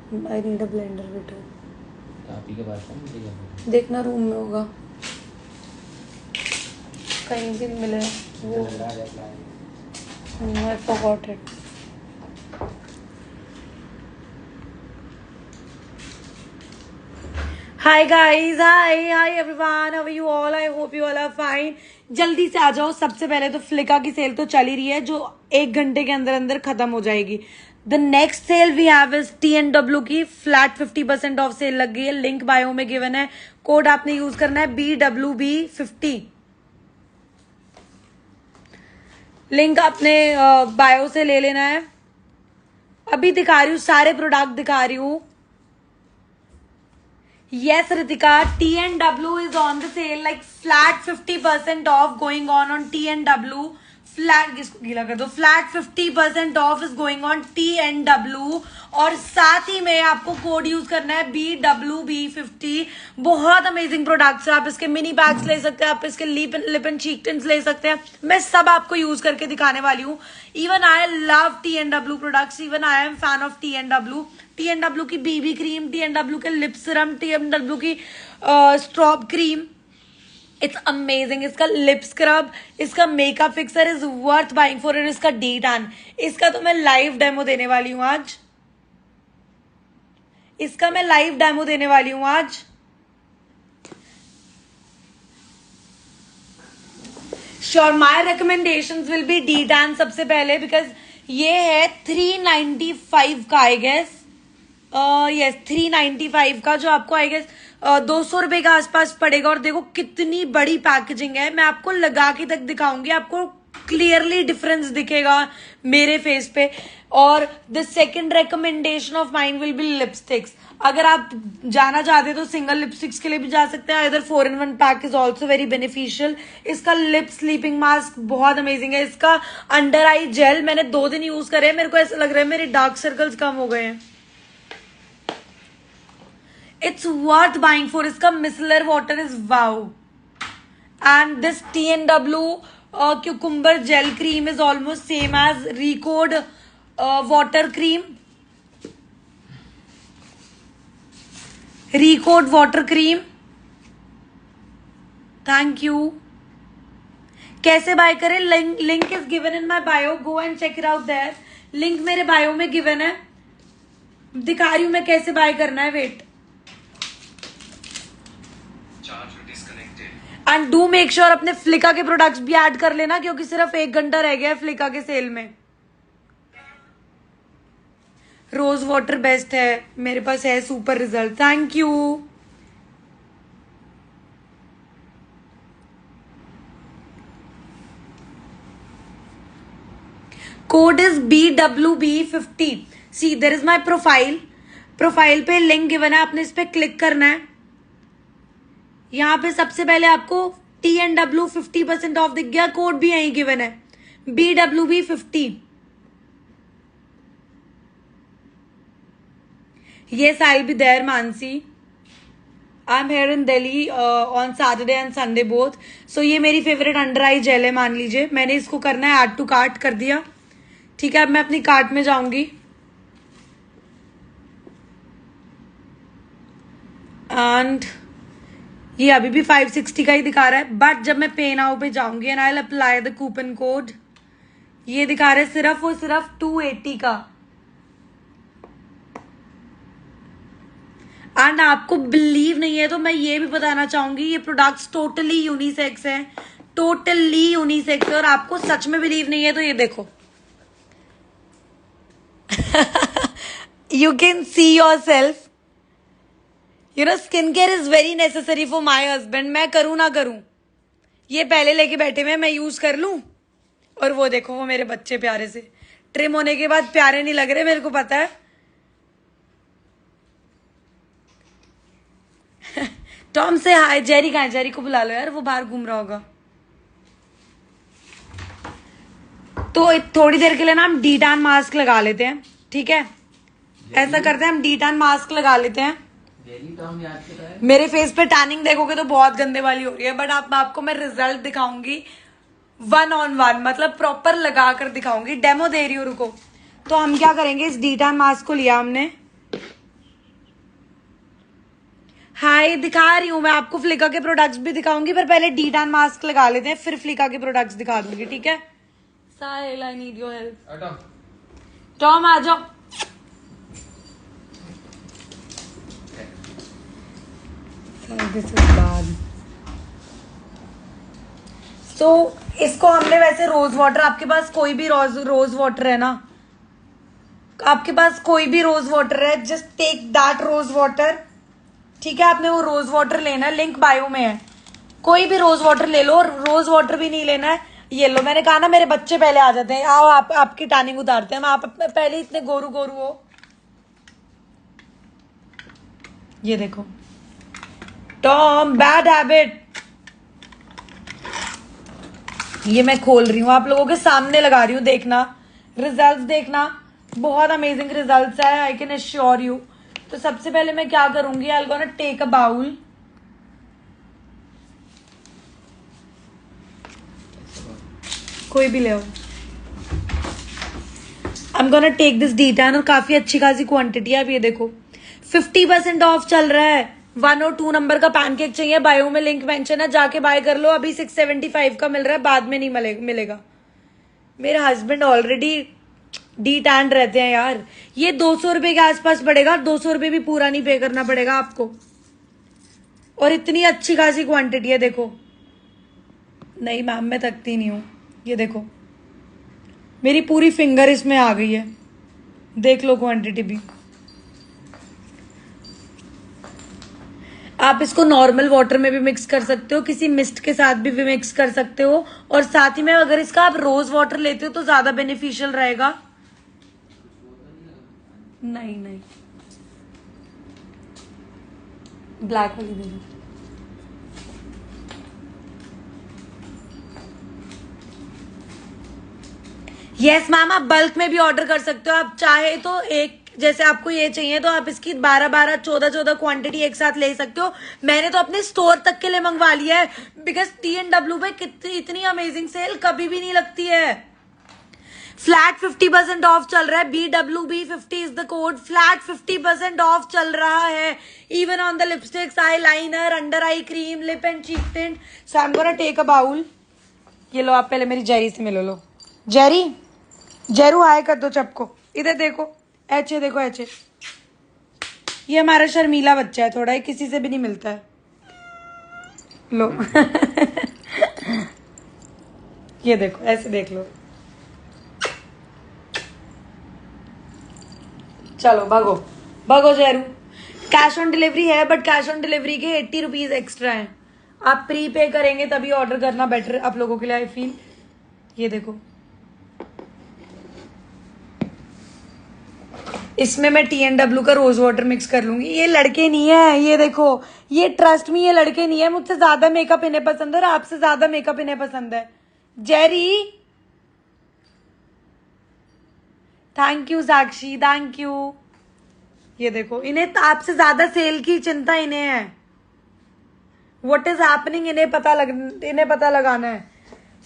I need a blender बेटा। आप ही के पास है मुझे क्या पता। देखना रूम में होगा, कहीं भी नहीं मिले वो। लग रहा है I forgot it. Hi guys, hi everyone, how are you all? I hope you all are fine. जल्दी से आ जाओ। सबसे पहले तो फ्लिका की सेल तो चल ही रही है, जो 1 घंटे के अंदर अंदर खत्म हो जाएगी। The next sale we have is T&W की फ्लैट 50% ऑफ सेल लग गई है। लिंक बायो में गिवन है। कोड आपने यूज करना है BWB50। लिंक आपने बायो से ले लेना है। अभी दिखा रही हूँ, सारे प्रोडक्ट दिखा रही हूँ। Yes, Ritika, T&W is on the sale, like flat 50% off going on T&W. Flat इसको गीला कर दो। Flat 50% of is going on T&W। और साथ ही में आपको कोड यूज करना है BWB50। बहुत अमेजिंग प्रोडक्ट्स है। आप इसके मिनी बैग्स ले सकते हैं, आप इसके लिप एंड चीक टिंट्स ले सकते हैं। मैं सब आपको यूज करके दिखाने वाली हूँ। Even I love T&W products, even I am fan of T&W। T&W की बीबी क्रीम, T&W के लिप सिरम, T&W की स्ट्रॉब क्रीम, इट्स अमेजिंग। इसका लिप स्क्रब, इसका makeup fixer is worth buying for it. इसका डी टैन, इसका तो मैं live demo देने वाली हूं आज। इसका मैं लाइव डेमो देने वाली हूं आज। Sure, my recommendations will be D tan सबसे पहले, बिकॉज ये है 395 का आई गेस। यस 395 का, जो आपको आई गेस 200 रुपए के आसपास पड़ेगा। और देखो कितनी बड़ी पैकेजिंग है। मैं आपको लगा के तक दिखाऊंगी, आपको क्लियरली डिफरेंस दिखेगा मेरे फेस पे। और the second recommendation of mind will be lipsticks. अगर आप जाना चाहते तो सिंगल लिपस्टिक्स के लिए भी जा सकते हैं। इधर 4-in-1 pack is also very beneficial. इसका लिप स्लीपिंग मास्क बहुत अमेजिंग है। इसका अंडर आई जेल मैंने 2 दिन यूज करे, मेरे को ऐसा लग रहा है मेरे डार्क सर्कल्स कम हो गए हैं। It's worth buying for. इसका micellar water is wow. And this T&W cucumber gel cream is almost same as Recode water cream. Recode water cream. Thank you. कैसे बाय करें? Link is given in my bio, go and check it out there. Link मेरे bio में given है। दिखा रही हूं मैं कैसे बाय करना है। Wait, and do make sure अपने फ्लिका के प्रोडक्ट्स भी ऐड कर लेना, क्योंकि सिर्फ 1 घंटा रह गया है फ्लिका के सेल में। रोज वाटर बेस्ट है, मेरे पास है super result. Thank you. Code is BWB50। See there is my profile. Profile पे लिंक गिवन है, आपने इस पे क्लिक करना है। यहां पे सबसे पहले आपको T&W 50% ऑफ दिख गया। कोड भी यहीं गिवन है BWB50। Yes, I'll be there, Mansi. I'm here in Delhi on Saturday and Sunday both. So ये मेरी फेवरेट अंडर आई जेल है, मान लीजिए। मैंने इसको करना है ऐड टू कार्ट कर दिया। ठीक है, अब मैं अपनी कार्ट में जाऊंगी एंड ये अभी भी 560 का ही दिखा रहा है, बट जब मैं पे नाउ पे जाऊंगी and I will apply the coupon code, ये दिखा रहा है सिर्फ और सिर्फ 280 का। एंड आपको बिलीव नहीं है तो मैं ये भी बताना चाहूंगी, ये प्रोडक्ट्स टोटली यूनिसेक्स है, टोटली यूनिसेक्स है। और आपको सच में बिलीव नहीं है तो ये देखो you can see your self. You know, skin care is very necessary for my husband. मैं करूं ना करूं, ये पहले लेके बैठे हुए, मैं यूज कर लूं। और वो देखो, वो मेरे बच्चे प्यारे से ट्रिम होने के बाद प्यारे नहीं लग रहे, मेरे को पता है। टॉम से हाय। जेरी कहाँ है? जेरी को बुला लो यार, वो बाहर घूम रहा होगा। तो थोड़ी देर के लिए ना हम डी टैन मास्क लगा लेते हैं। ठीक है, ऐसा करते हैं, हम डी टैन मास्क लगा लेते हैं। मेरे फेस पे टैनिंग देखोगे तो बहुत गंदे वाली हो रही है, बट आपको मैं रिजल्ट दिखाऊंगी 1-on-1, मतलब प्रॉपर लगा कर दिखाऊंगी। डेमो दे रही हूँ, रुको। तो हम क्या करेंगे, इस डी टैन मास्क को लिया हमने, हाय, दिखा रही हूँ मैं आपको, फ्लिका के प्रोडक्ट्स भी दिखाऊंगी, पर पहले डी टैन मास्क लगा लेते हैं, फिर फ्लिका के प्रोडक्ट्स दिखा दूंगी, ठीक है? Sahil, I need your help. Tom आ जाओ। This is bad. सो इसको हमने वैसे रोज वाटर, आपके पास कोई भी रोज वाटर है ना, आपके पास कोई भी रोज वाटर है, just take that rose water, ठीक है? आपने वो रोज वाटर लेना है, लिंक बायो में है, कोई भी रोज वाटर ले लो, रोज वाटर भी नहीं लेना है। ये लो, मैंने कहा ना मेरे बच्चे पहले आ जाते हैं। आओ आपकी टैनिंग उतारते हैं, आप पहले इतने गोरू गोरू हो। ये देखो टॉम, बैड हैबिट। ये मैं खोल रही हूँ, आप लोगों के सामने लगा रही हूँ, देखना रिजल्ट्स, देखना बहुत अमेजिंग रिजल्ट्स है, आई कैन एश्योर यू। तो सबसे पहले मैं क्या करूंगी, I am gonna take a bowl, कोई भी ले आओ। I am gonna take this डी10, और काफी अच्छी खासी क्वांटिटी है। आप ये देखो 50% ऑफ चल रहा है। 1 और 2 नंबर का पैनकेक चाहिए, बायो में लिंक मेंशन है, जाके बाय कर लो। अभी 675 का मिल रहा है, बाद में नहीं मिलेगा। मेरे हस्बैंड ऑलरेडी डी टैन रहते हैं यार। ये 200 रुपए के आसपास पड़ेगा, 200 रुपए भी पूरा नहीं पे करना पड़ेगा आपको, और इतनी अच्छी खासी क्वांटिटी है। देखो, नहीं मैम मैं थकती नहीं हूँ। ये देखो मेरी पूरी फिंगर इसमें आ गई है, देख लो क्वांटिटी भी। आप इसको नॉर्मल वाटर में भी मिक्स कर सकते हो, किसी मिस्ट के साथ भी मिक्स कर सकते हो, और साथ ही में अगर इसका आप रोज वाटर लेते हो तो ज्यादा बेनिफिशियल रहेगा। नहीं नहीं, ब्लैक वाली दे दो। यस मैम, आप बल्क में भी ऑर्डर कर सकते हो। आप चाहे तो एक, जैसे आपको ये चाहिए तो आप इसकी 12-12, 14-14 क्वांटिटी एक साथ ले सकते हो। मैंने तो अपने स्टोर तक के लिए मंगवा लिया है, बिकॉज T&W पे इतनी अमेजिंग सेल कभी भी नहीं लगती है। फ्लैट 50% ऑफ चल रहा है, BWB50 is the code. Flat 50% off चल रहा है, even on the lipsticks, eye liner, under eye cream, lip and cheek tint. So I am gonna take a bowl. ये लो, आप पहले मेरी जेरी से मिलो। लो जेरू हाय कर दो सबको। इधर देखो, ऐचे देखो, ऐचे। ये हमारा शर्मीला बच्चा है थोड़ा, ये किसी से भी नहीं मिलता है। लो ये देखो, ऐसे देख लो। चलो भागो जेरू। कैश ऑन डिलीवरी है, बट कैश ऑन डिलीवरी के 80 रुपीज एक्स्ट्रा है। आप प्री पे करेंगे तभी ऑर्डर करना बेटर आप लोगों के लिए, आई फील। ये देखो, इसमें मैं T&W का रोज वाटर मिक्स कर लूंगी। ये लड़के नहीं है, ये देखो, ये ट्रस्ट मी, ये लड़के नहीं है। मुझसे ज्यादा मेकअप इन्हें पसंद है और आपसे ज्यादा मेकअप इन्हें पसंद है। Jerry, thank you Sakshi, thank you. ये देखो, इन्हें आपसे ज्यादा सेल की चिंता इन्हें है। व्हाट इज हैपनिंग, इन्हें पता लगाना है।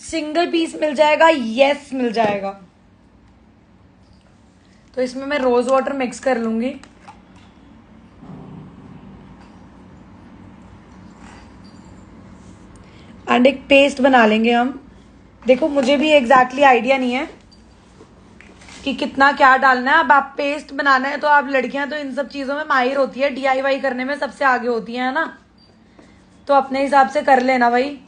सिंगल पीस मिल जाएगा, यस मिल जाएगा। तो इसमें मैं रोज वाटर मिक्स कर लूंगी। एंड एक पेस्ट बना लेंगे हम। देखो, मुझे भी एग्जैक्टली आइडिया नहीं है कि कितना क्या डालना है। अब आप पेस्ट बनाना है तो आप लड़कियां तो इन सब चीजों में माहिर होती है, DIY करने में सबसे आगे होती है ना, तो अपने हिसाब से कर लेना भाई।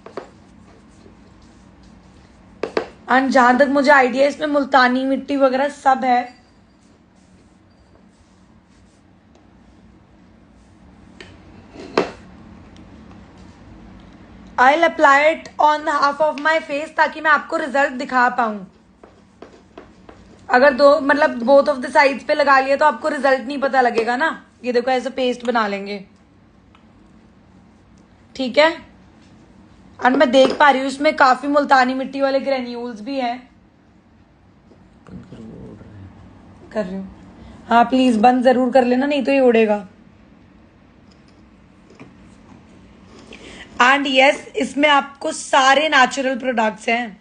एंड जहां तक मुझे आइडिया, इसमें मुल्तानी मिट्टी वगैरह सब है। I'll apply it on half of my face ताकि मैं आपको रिजल्ट दिखा पाऊं। अगर बोथ ऑफ द साइड्स पे लगा लिया तो आपको रिजल्ट नहीं पता लगेगा ना। ये देखो, ऐसे पेस्ट बना लेंगे, ठीक है। और मैं देख पा रही हूँ इसमें काफी मुल्तानी मिट्टी वाले ग्रेन्यूल्स भी हैं। कर रही हूँ, हाँ प्लीज बंद जरूर कर लेना, नहीं तो ये उड़ेगा। एंड यस, इसमें आपको सारे नेचुरल प्रोडक्ट्स हैं।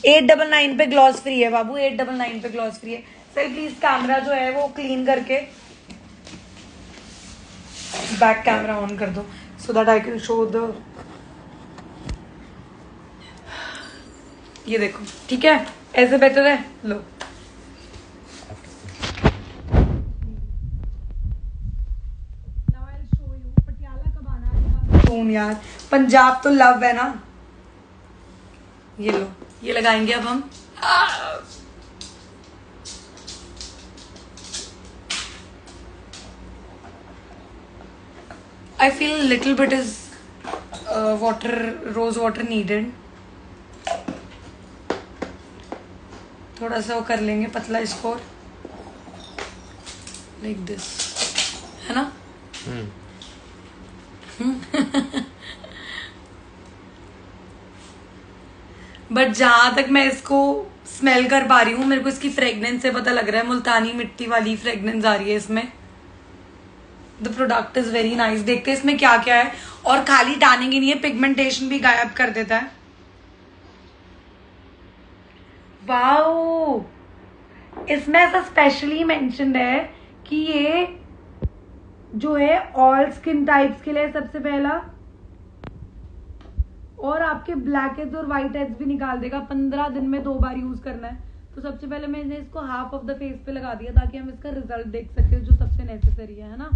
899 पे ग्लॉस फ्री है बाबू, 899 पे ग्लॉस फ्री है। सर प्लीज कैमरा जो है वो क्लीन करके बैक कैमरा ऑन कर दो so that I can show the, ये देखो ठीक है, ऐसे बेटर है। लो now I will show you Patiala कब आना है तुम यार, पंजाब तो लव है ना। ये लो, ये लगाएंगे अब हम। I feel a little bit is rose water needed. थोड़ा सा वो कर लेंगे पतला इसको, like this, है ना? बट जहां तक मैं इसको स्मेल कर पा रही हूँ, मेरे को इसकी फ्रेग्रेंस से पता लग रहा है मुल्तानी मिट्टी वाली फ्रेग्रेंस आ रही है इसमें। The product is very nice. देखते हैं इसमें क्या क्या है, और खाली टैनिंग ही नहीं है, पिगमेंटेशन भी गायब कर देता है। वाओ, इसमें ऐसा स्पेशली मेंशन्ड है कि ये जो है ऑल स्किन टाइप्स के लिए सबसे पहला, और आपके ब्लैक हेड्स और व्हाइट हेड्स भी निकाल देगा। 15 दिन में 2 बार यूज करना है। तो सबसे पहले मैंने इसको हाफ ऑफ द फेस पे लगा दिया ताकि हम इसका रिजल्ट देख सके, जो सबसे नेसेसरी है ना।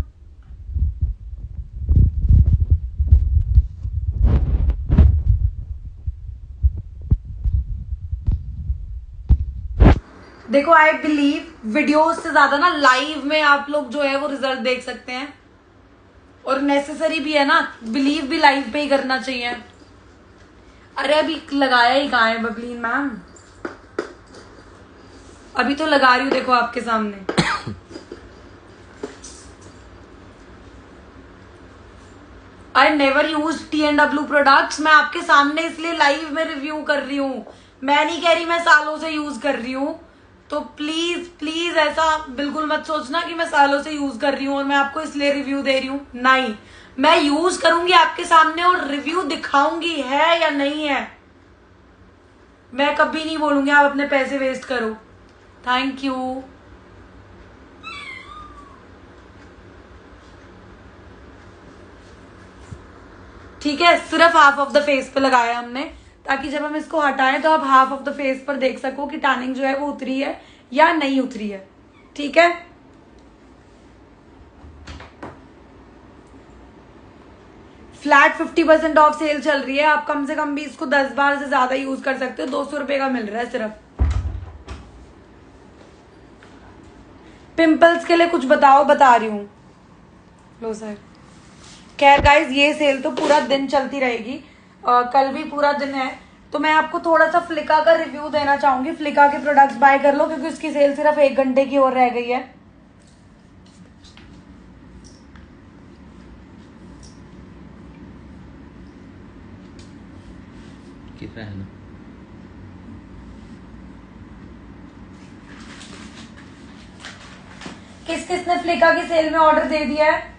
देखो आई बिलीव वीडियोस से ज्यादा ना लाइव में आप लोग जो है वो रिजल्ट देख सकते हैं, और नेसेसरी भी है ना, बिलीव भी लाइव पे ही करना चाहिए। अरे अभी लगाया ही कहाँ है बबलीन मैम, अभी तो लगा रही हूँ, देखो आपके सामने। I never use T&W products. मैं आपके सामने इसलिए लाइव में रिव्यू कर रही हूँ, मैं नहीं कह रही मैं सालों से यूज कर रही हूँ। तो प्लीज प्लीज ऐसा बिल्कुल मत सोचना कि मैं सालों से यूज कर रही हूँ और मैं आपको इसलिए रिव्यू दे रही हूँ। नहीं, मैं यूज करूंगी आपके सामने और रिव्यू दिखाऊंगी है या नहीं है। मैं कभी नहीं बोलूंगी आप अपने पैसे वेस्ट करो। Thank you. ठीक है, सिर्फ हाफ ऑफ द फेस पे लगाया हमने, ताकि जब हम इसको हटाएं तो आप हाफ ऑफ द फेस पर देख सको कि टैनिंग जो है वो उतरी है या नहीं उतरी है। ठीक है, फ्लैट 50% ऑफ सेल चल रही है। आप कम से कम भी इसको 10 बार से ज्यादा यूज कर सकते हो। 200 रुपए का मिल रहा है सिर्फ। पिंपल्स के लिए कुछ बताओ, बता रही हूँ। लो सर। खैर गाइज, ये सेल तो पूरा दिन चलती रहेगी, कल भी पूरा दिन है। तो मैं आपको थोड़ा सा फ्लिका का रिव्यू देना चाहूंगी। फ्लिका के प्रोडक्ट्स बाय कर लो क्योंकि उसकी सेल सिर्फ 1 घंटे की और रह गई है। कितना है ना? किस किसने फ्लिका की सेल में ऑर्डर दे दिया है?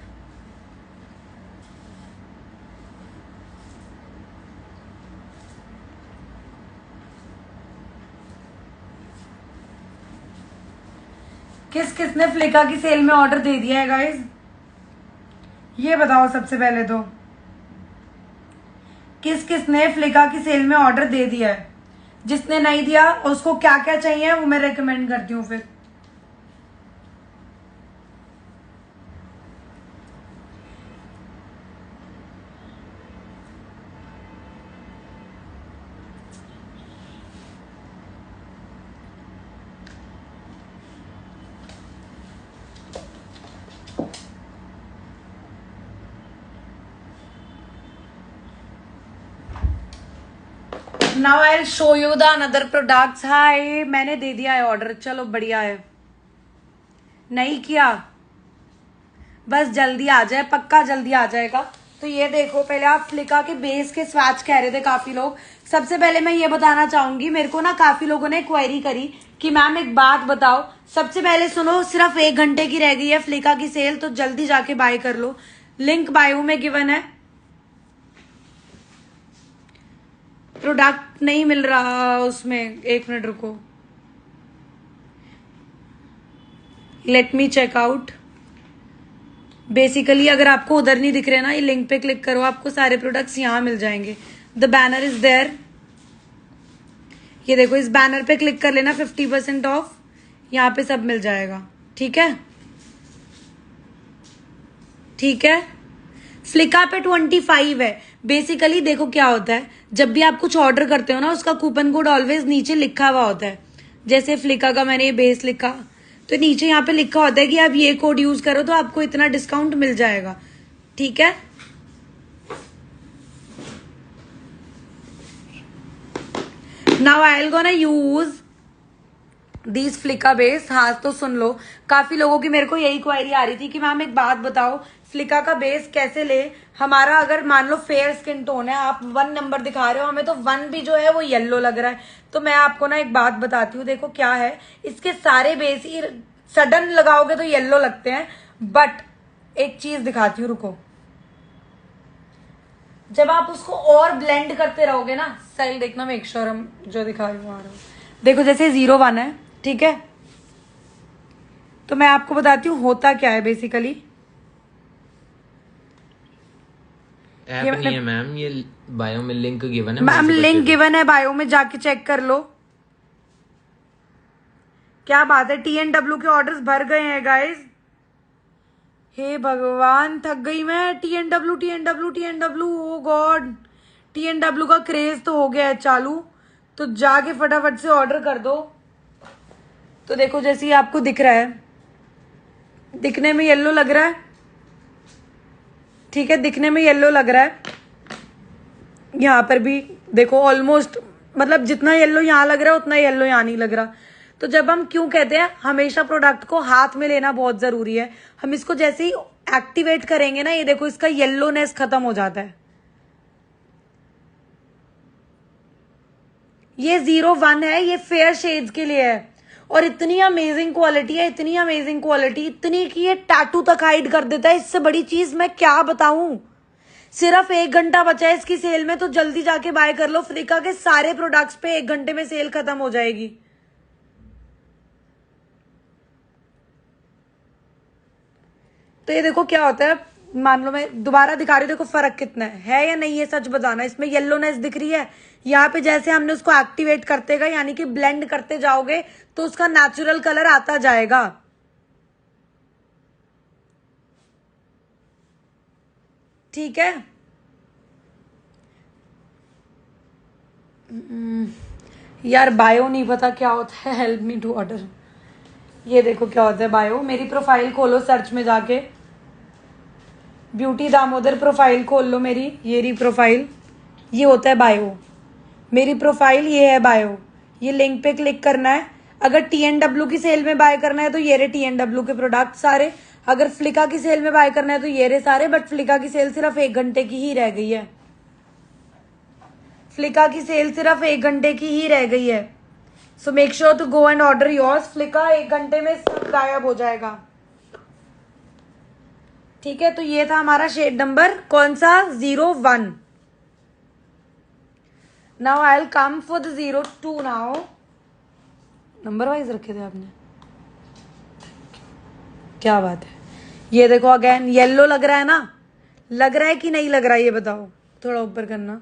किस किसने फ्लिका की सेल में ऑर्डर दे दिया है गाइज, ये बताओ सबसे पहले तो। किस किसने फ्लिका की सेल में ऑर्डर दे दिया है? जिसने नहीं दिया उसको क्या क्या चाहिए वो मैं रेकमेंड करती हूँ फिर। Now I will show you the another products. Hi, मैंने दे दिया है ऑर्डर, चलो बढ़िया है। नहीं किया, बस जल्दी आ जाए, पक्का जल्दी आ जाएगा। तो ये देखो, पहले आप फ्लिका के बेस के स्वैच कह रहे थे काफी लोग। सबसे पहले मैं ये बताना चाहूंगी, मेरे को ना काफी लोगों ने क्वेरी करी कि मैम एक बात बताओ। सबसे पहले सुनो, सिर्फ 1 घंटे की रह गई है फ्लिका की सेल, तो जल्दी जाके बाय कर लो। लिंक बायो में गिवन है। प्रोडक्ट नहीं मिल रहा उसमें, 1 मिनट रुको, let me check out. Basically अगर आपको उधर नहीं दिख रहे ना, ये लिंक पे क्लिक करो, आपको सारे प्रोडक्ट्स यहाँ मिल जाएंगे। The banner is there. ये देखो, इस बैनर पे क्लिक कर लेना, 50% ऑफ, यहाँ पे सब मिल जाएगा। ठीक है, ठीक है। फ्लिका पे 25 है। बेसिकली देखो क्या होता है, जब भी आप कुछ ऑर्डर करते हो ना, उसका कूपन कोड ऑलवेज नीचे लिखा हुआ होता है। जैसे फ्लिका का मैंने ये बेस लिखा, तो नीचे यहाँ पे लिखा होता है कि आप ये कोड यूज करो तो आपको इतना डिस्काउंट मिल जाएगा। ठीक है, now I will gonna use this Flicka base. हाँ तो सुन लो, काफी लोगों की मेरे को यही क्वेरी आ रही थी कि मैम एक बात बताओ, फ्लिका का बेस कैसे ले। हमारा अगर मान लो फेयर स्किन टोन है, आप 1 नंबर दिखा रहे हो, हमें तो 1 भी जो है वो येलो लग रहा है। तो मैं आपको ना एक बात बताती हूँ, देखो क्या है, इसके सारे बेस ही सडन लगाओगे तो येलो लगते हैं, बट एक चीज दिखाती हूँ, रुको। जब आप उसको और ब्लेंड करते रहोगे ना, स्टाइल देखना, मेक श्योर हम जो दिखा रहे हो। देखो जैसे 01 है, ठीक है, तो मैं आपको बताती हूँ होता क्या है बेसिकली। ऐप नहीं है मैम, ये बायो में लिंक गिवन है मैम, लिंक गिवन है बायो में, जाके चेक कर लो। क्या बात है, TNW के ऑर्डर्स भर गए हैं गाइस। हे भगवान, थक गई मैं। TNW ओ गॉड, TNW का क्रेज तो हो गया है चालू, तो जाके फटाफट से ऑर्डर कर दो। तो देखो जैसे ही आपको दिख रहा है, दिखने में येलो लग रहा है, ठीक है, दिखने में येलो लग रहा है। यहाँ पर भी देखो ऑलमोस्ट, मतलब जितना येलो यहाँ लग रहा है उतना येलो यहाँ नहीं लग रहा। तो जब हम क्यों कहते हैं हमेशा प्रोडक्ट को हाथ में लेना बहुत जरूरी है। हम इसको जैसे ही एक्टिवेट करेंगे ना, ये देखो इसका येलोनेस खत्म हो जाता है। ये 01 है, ये फेयर शेड्स के लिए है, और इतनी अमेजिंग क्वालिटी है, इतनी अमेजिंग क्वालिटी, इतनी कि ये टैटू तक हाइड कर देता है। इससे बड़ी चीज मैं क्या बताऊं। सिर्फ 1 घंटा बचा है इसकी सेल में, तो जल्दी जाके बाय कर लो। फ्लिका के सारे प्रोडक्ट्स पे 1 घंटे में सेल खत्म हो जाएगी। तो ये देखो क्या होता है, मान लो मैं दोबारा दिखा रही हूँ, देखो फर्क कितना है या नहीं, ये सच बताना। इसमें येलोनेस दिख रही है, यहाँ पे जैसे हमने उसको एक्टिवेट करते गए, यानी कि ब्लेंड करते जाओगे तो उसका नेचुरल कलर आता जाएगा। ठीक है, यार बायो नहीं पता क्या होता है, हेल्प मी टू ऑर्डर। ये देखो क्या होता है बायो। मेरी प्रोफाइल खोलो, सर्च में जाके ब्यूटी दामोदर प्रोफाइल खोल लो मेरी, ये रही प्रोफाइल, ये होता है बायो। मेरी प्रोफाइल ये है बायो, ये लिंक पे क्लिक करना है। अगर TNW की सेल में बाय करना है तो ये रहे TNW के प्रोडक्ट सारे। अगर फ्लिका की सेल में बाय करना है तो ये रहे सारे, बट फ्लिका की सेल सिर्फ 1 घंटे की ही रह गई है। फ्लिका की सेल सिर्फ 1 घंटे की ही रह गई है। So make sure to go and order yours. Flicka 1 घंटे में सब गायब हो जाएगा। ठीक है, तो ये था हमारा शेड नंबर कौन सा, 01। Now I will come for the 02 now. Number wise रखे थे आपने, क्या बात है। ये देखो अगेन येलो लग रहा है ना, लग रहा है कि नहीं लग रहा है, ये बताओ, थोड़ा ऊपर करना।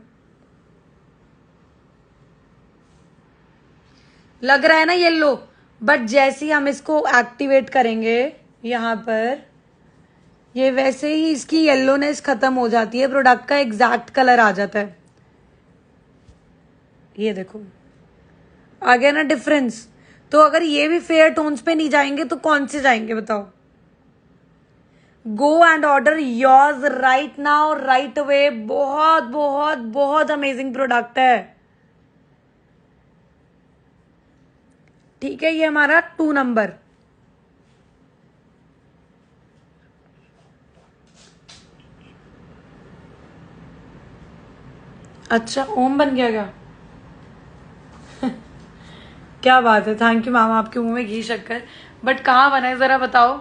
लग रहा है ना येलो, बट जैसे ही हम इसको एक्टिवेट करेंगे यहाँ पर, ये वैसे ही इसकी येलोनेस खत्म हो जाती है, प्रोडक्ट का एग्जैक्ट कलर आ जाता है। ये देखो आ गया ना डिफरेंस। तो अगर ये भी फेयर टोन्स पे नहीं जाएंगे तो कौन से जाएंगे बताओ। गो and order yours right now, right away. बहुत बहुत बहुत अमेजिंग प्रोडक्ट है। ठीक है, ये हमारा 2 नंबर। अच्छा ओम बन गया क्या? क्या बात है, थैंक यू मामा, आपके मुंह में घी शक्कर। बट कहाँ बना है जरा बताओ।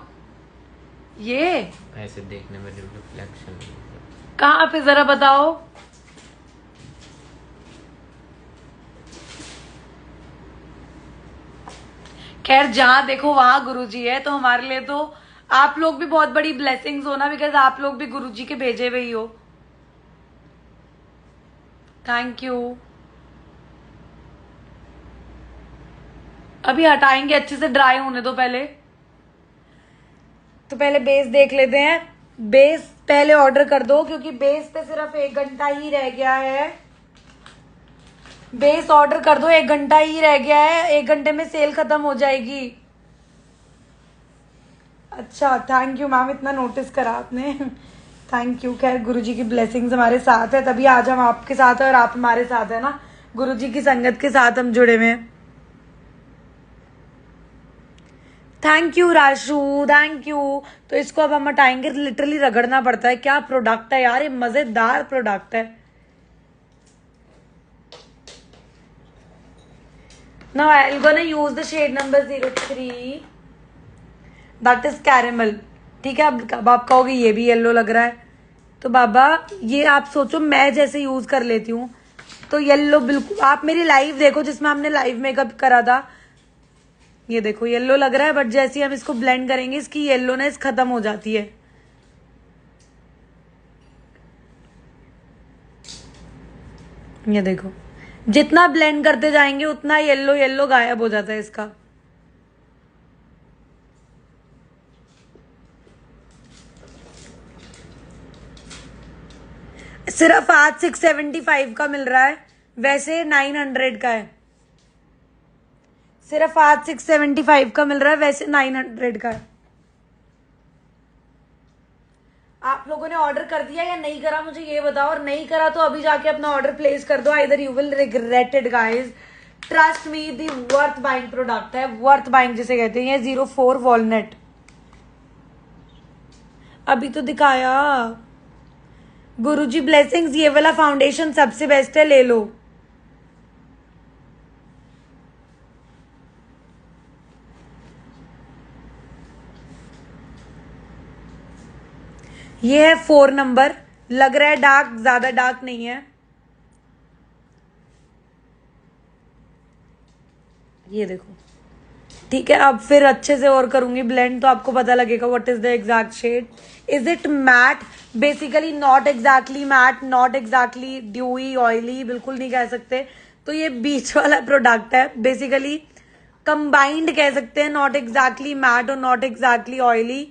ये ऐसे देखने में रिफ्लेक्शन कहाँ पे जरा बताओ। खैर जहां देखो वहां गुरुजी है, तो हमारे लिए तो आप लोग भी बहुत बड़ी ब्लेसिंग्स हो ना, बिकॉज आप लोग भी गुरुजी के भेजे हुए ही हो। Thank you. अभी हटाएंगे, अच्छे से ड्राई होने दो पहले। तो पहले बेस देख लेते हैं। बेस पहले ऑर्डर कर दो, क्योंकि बेस पे सिर्फ 1 घंटा ही रह गया है। बेस ऑर्डर कर दो, 1 घंटा ही रह गया है, 1 घंटे में सेल खत्म हो जाएगी। अच्छा, थैंक यू मैम, इतना नोटिस करा आपने। Thank you. खैर गुरुजी की ब्लेसिंग्स हमारे साथ है, तभी आज हम आपके साथ हैं और आप हमारे साथ है ना। गुरुजी की संगत के साथ हम जुड़े हुए हैं। Thank you Rashu, thank you. तो इसको अब हम हटाएंगे। लिटरली रगड़ना पड़ता है। क्या प्रोडक्ट है यार, ये मजेदार प्रोडक्ट है। Now I'm gonna use the shade number 03. That is caramel. ठीक है। अब आप कहोगे ये भी येलो लग रहा है, तो बाबा ये आप सोचो मैं जैसे यूज कर लेती हूँ तो येलो बिल्कुल। आप मेरी लाइव देखो जिसमें हमने लाइव मेकअप करा था, ये देखो येलो लग रहा है, बट जैसे ही हम इसको ब्लेंड करेंगे इसकी येलोनेस खत्म हो जाती है। ये देखो, जितना ब्लेंड करते जाएंगे उतना येलो येलो गायब हो जाता है इसका। सिर्फ आज 675 का मिल रहा है, वैसे 900 का है। सिर्फ आज 675 का मिल रहा है, वैसे 900 का है। आप लोगों ने ऑर्डर कर दिया या नहीं करा मुझे ये बताओ, और नहीं करा तो अभी जाके अपना ऑर्डर प्लेस कर दो। Either you will regret it guys. Trust me, the worth buying product है, वर्थ बाइंग जिसे कहते हैं। 04 वॉलनट अभी तो दिखाया। गुरुजी ब्लेसिंग्स, ये वाला फाउंडेशन सबसे बेस्ट है, ले लो। ये है 4 नंबर, लग रहा है डार्क, ज्यादा डार्क नहीं है। ये देखो, ठीक है। अब फिर अच्छे से और करूंगी ब्लेंड तो आपको पता लगेगा what is the exact shade. Is it matte? Basically not exactly matte, not exactly dewy oily, बिल्कुल नहीं कह सकते। तो ये बीच वाला प्रोडक्ट है, बेसिकली कंबाइंड कह सकते हैं, नॉट एग्जैक्टली मैट और not exactly oily.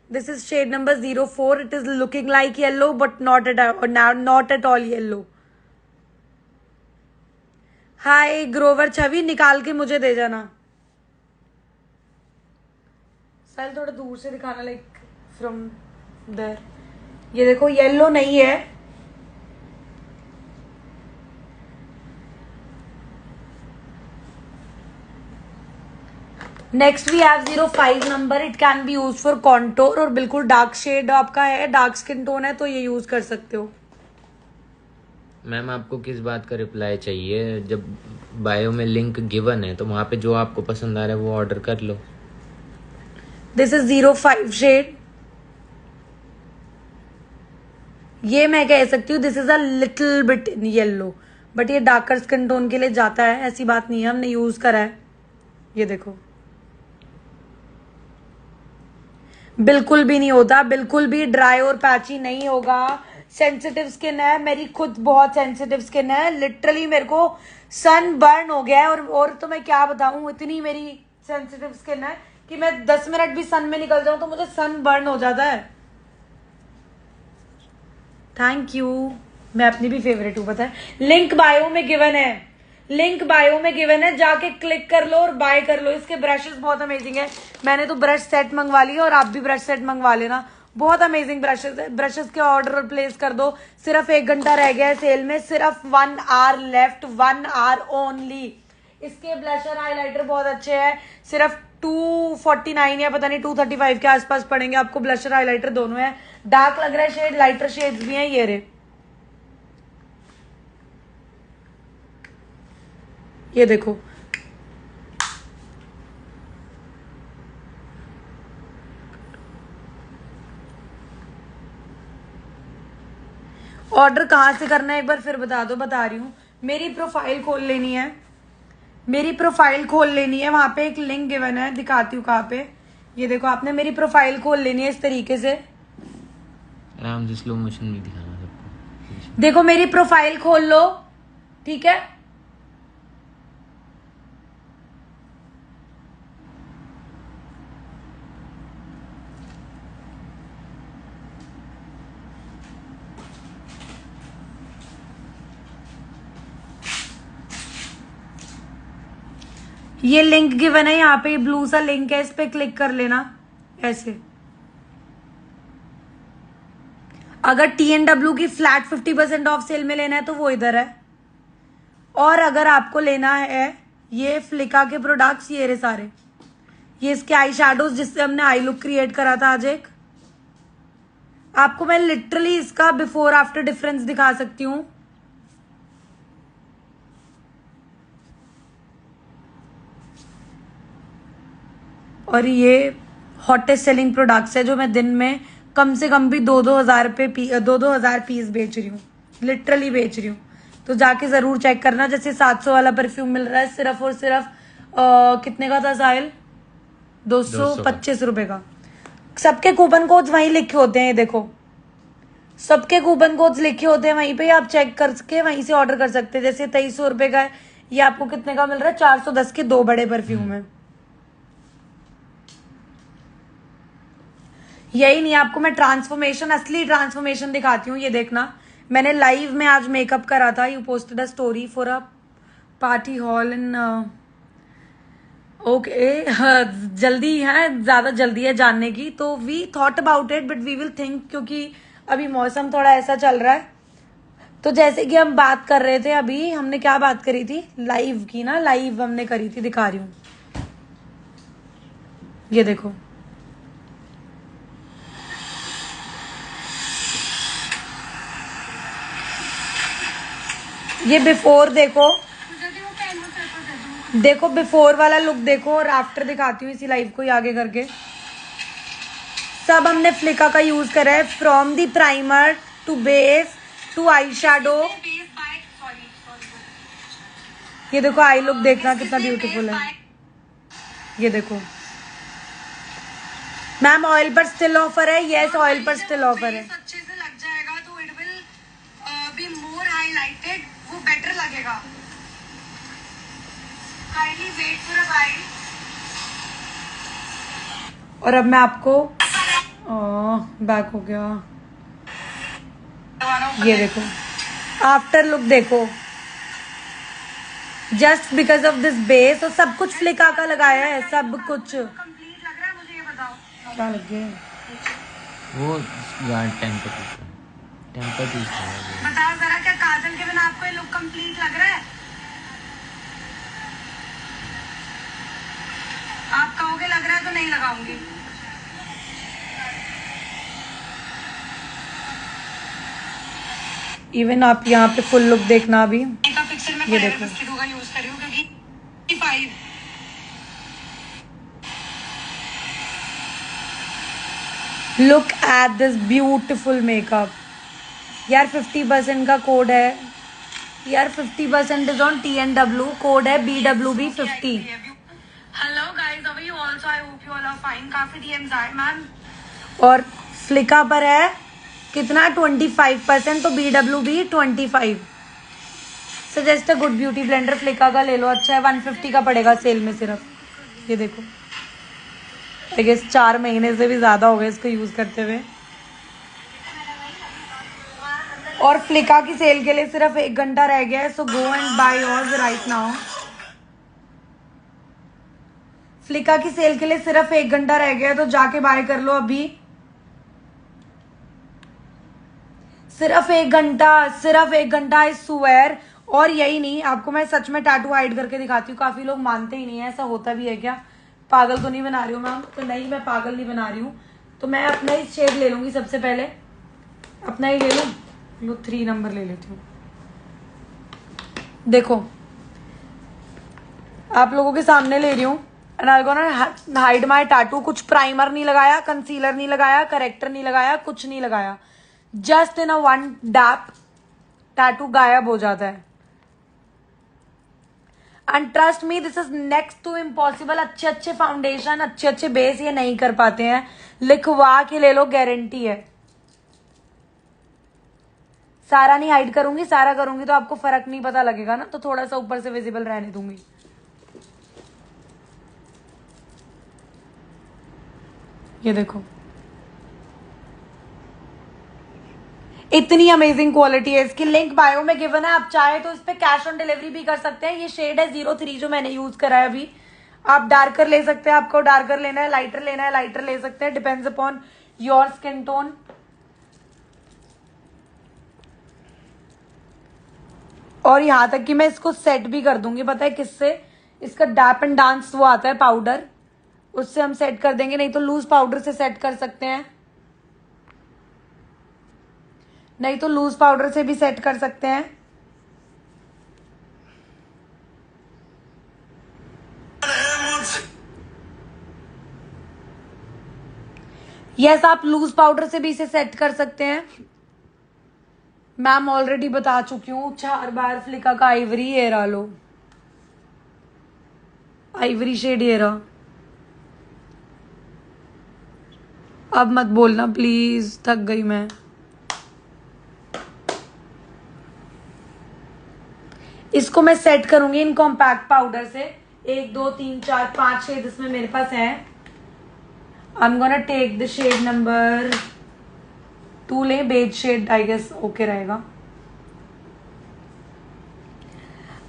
This is shade number 04. It is looking like yellow, but not at all yellow. Hi Grover Chhavi, निकाल के मुझे दे जाना। साल थोड़ा दूर से दिखाना, लाइक फ्रॉम देयर। ये देखो येलो नहीं है, next we have 05 number. It can be use for contour, और बिल्कुल डार्क शेड आपका है, डार्क स्किन टोन है तो ये यूज कर सकते हो। मैम आपको किस बात का रिप्लाई चाहिए? जब बायो में लिंक गिवन है तो वहां पे जो आपको पसंद आ रहा है वो ऑर्डर कर लो। This is 05 shade. ये मैं कह सकती हूँ this is a little bit in yellow, but ये डार्कर स्किन टोन के लिए जाता है, ऐसी बात नहीं है, हमने यूज करा है। ये देखो, बिल्कुल भी नहीं होता, बिल्कुल भी ड्राई और पैची नहीं होगा। सेंसिटिव स्किन है, मेरी खुद बहुत सेंसिटिव स्किन है, लिटरली मेरे को सन बर्न हो गया है। और तो मैं क्या बताऊं, इतनी मेरी सेंसिटिव स्किन है कि मैं 10 मिनट भी सन में निकल जाऊं तो मुझे सन बर्न हो जाता है। थैंक यू, मैं अपनी भी फेवरेट हूं पता है। लिंक बायो में गिवन है, लिंक बायो में गिवन है, जाके क्लिक कर लो और बाय कर लो। इसके ब्रशेस बहुत अमेजिंग है, मैंने तो ब्रश सेट मंगवा लिया और आप भी ब्रश सेट मंगवा लेना, बहुत अमेजिंग ब्रशेस है। ब्रशेस के ऑर्डर और प्लेस कर दो। सिर्फ 1 घंटा रह गया है सेल में, सिर्फ 1 आवर लेफ्ट, 1 आवर ओनली। इसके ब्लशर हाइलाइटर बहुत अच्छे हैं, सिर्फ 249 या पता नहीं 235 के आसपास पड़ेंगे आपको। ब्लशर हाइलाइटर दोनों है, डार्क लग रहा है शेड, लाइटर शेड्स भी हैं। ये रे, ये देखो, ऑर्डर कहाँ से करना है एक बार फिर बता दो। बता रही हूँ, मेरी प्रोफाइल खोल लेनी है, मेरी प्रोफाइल खोल लेनी है, वहां पे एक लिंक गिवन है, दिखाती हूँ कहाँ पे। ये देखो, आपने मेरी प्रोफाइल खोल लेनी है इस तरीके से। आराम से स्लो मोशन में दिखाना सबको। देखो मेरी प्रोफाइल खोल लो, ठीक है। ये लिंक गिवन है यहाँ पे, ब्लू सा लिंक है, इस पे क्लिक कर लेना ऐसे। अगर TNW की फ्लैट 50% ऑफ सेल में लेना है तो वो इधर है। और अगर आपको लेना है ये फ्लिका के प्रोडक्ट्स, ये रहे सारे, ये इसके आई शैडोज जिससे हमने आई लुक क्रिएट करा था आज एक, आपको मैं लिटरली इसका बिफोर आफ्टर डिफरेंस दिखा सकती हूँ। और ये हॉटेस्ट सेलिंग प्रोडक्ट्स है जो मैं दिन में कम से कम भी 2-2 हजार पीस बेच रही हूँ, लिटरली बेच रही हूँ। तो जाके जरूर चेक करना। जैसे 700 वाला परफ्यूम मिल रहा है सिर्फ और सिर्फ कितने का था साहिल? 225 रुपए का। सबके कूपन कोड्स वहीं लिखे होते हैं, ये देखो सबके कूपन कोड्स लिखे होते हैं वहीं पे, आप चेक करके वहीं से ऑर्डर कर सकते हैं। जैसे 2300 रुपए का है, ये आपको कितने का मिल रहा है? 410 के 2 बड़े परफ्यूम है। यही नहीं, आपको मैं ट्रांसफॉर्मेशन, असली ट्रांसफॉर्मेशन दिखाती हूँ। ये देखना, मैंने लाइव में आज मेकअप करा था। You posted a story for a party hall in okay. जल्दी है, ज्यादा जल्दी है जानने की, तो we thought about it but we will think, क्योंकि अभी मौसम थोड़ा ऐसा चल रहा है। तो जैसे कि हम बात कर रहे थे, अभी हमने क्या बात करी थी? लाइव की ना, लाइव हमने करी थी, दिखा रही हूँ। ये देखो, ये बिफोर देखो, देखो बिफोर वाला लुक देखो, और आफ्टर दिखाती हूँ इसी लाइव को ही आगे करके। सब हमने फ्लिका का यूज करा है, from the primer to base to eye shadow. ये देखो आई लुक देखना कितना ब्यूटीफुल है। ये देखो मैम, ऑयल पर स्टिल ऑफर है। यस, ऑयल पर स्टिल ऑफर है। अच्छे से लग जाएगा तो it will be more highlighted, वो बेटर लगेगा। Kindly wait for a while. और अब मैं आपको बैक हो गया, ये देखो आफ्टर लुक देखो, just because of this base. और सब कुछ फ्लिका का लगाया है, सब कुछ कंप्लीट लग रहा है। मुझे ये बताओ क्या लग गया? वो टेम्पर पीस बताओ जरा, क्या काजल के बिना आपको ये लुक कंप्लीट लग रहा है? आप कहोगे लग रहा है तो नहीं लगाऊंगी। इवन आप यहाँ पे फुल लुक देखना अभी, ये देखो यूज कर रही हूँ क्योंकि 5 look at this beautiful makeup. यार 50% का कोड है यार, 50% इज ऑन TNW, कोड है BWB50। Hello guys, how are you? Also I hope you all are fine. काफी DMs आए मैम। और फ्लिका पर है कितना? 25%, तो BWB 25। Suggest a good beauty blender, Flicka का ले लो, अच्छा है। 150 का पड़ेगा सेल में सिर्फ। ये देखो, आई गेस 4 महीने से भी ज्यादा हो गए इसको यूज करते हुए। और फ्लिका की सेल के लिए सिर्फ 1 घंटा रह गया है, so go and buy yours right now. Flicka की सेल के लिए सिर्फ 1 घंटा रह गया है, तो जाके बाय कर लो अभी। सिर्फ 1 घंटा, सिर्फ 1 घंटा, आई स्वेयर। और यही नहीं, आपको मैं सच में टैटू हाइड करके दिखाती हूँ। काफी लोग मानते ही नहीं है, ऐसा होता भी है क्या? पागल तो नहीं बना रही हूँ मैम? तो नहीं, मैं पागल नहीं बना रही हूँ। तो मैं अपना ही शेड ले लूंगी सबसे पहले, अपना ही ले लूँ। लो 3 नंबर ले लेती हूँ। देखो आप लोगों के सामने ले रही हूँ, and I gonna hide my tattoo. कुछ प्राइमर नहीं लगाया, कंसीलर नहीं लगाया, करेक्टर नहीं लगाया, कुछ नहीं लगाया। Just in a 1 dab tattoo गायब हो जाता है। And trust me this is next to impossible. अच्छे अच्छे फाउंडेशन, अच्छे अच्छे बेस ये नहीं कर पाते हैं. लिखवा के ले लो, गारंटी है. सारा नहीं हाइड करूंगी, सारा करूंगी तो आपको फर्क नहीं पता लगेगा ना, तो थोड़ा सा ऊपर से विजिबल रहने दूंगी. ये देखो, इतनी अमेजिंग क्वालिटी है इसकी. लिंक बायो में गिवन है. आप चाहे तो इस पे कैश ऑन डिलीवरी भी कर सकते हैं. ये शेड है 03 जो मैंने यूज करा है अभी. आप डार्कर ले सकते हैं, आपको डार्कर लेना है, लाइटर लेना है, लाइटर ले सकते हैं. Depends upon your skin tone. और यहां तक कि मैं इसको सेट भी कर दूंगी. पता है किससे? इसका डैप एंड डांस वो आता है पाउडर, उससे हम सेट कर देंगे. नहीं तो लूज पाउडर से सेट कर सकते हैं, नहीं तो लूज पाउडर से भी सेट कर सकते हैं. यस, आप लूज पाउडर से भी इसे सेट कर सकते हैं. मैम ऑलरेडी बता चुकी हूँ 4 बार. फ्लिका का आइवरी ये रहा, लो आइवरी शेड ये रहा. अब मत बोलना प्लीज, थक गई मैं. इसको मैं सेट करूंगी इन कॉम्पैक्ट पाउडर से. 1 2 3 4 5 शेड इसमें मेरे पास है. I am gonna take the shade number 2 ले. Beige shade I guess okay रहेगा.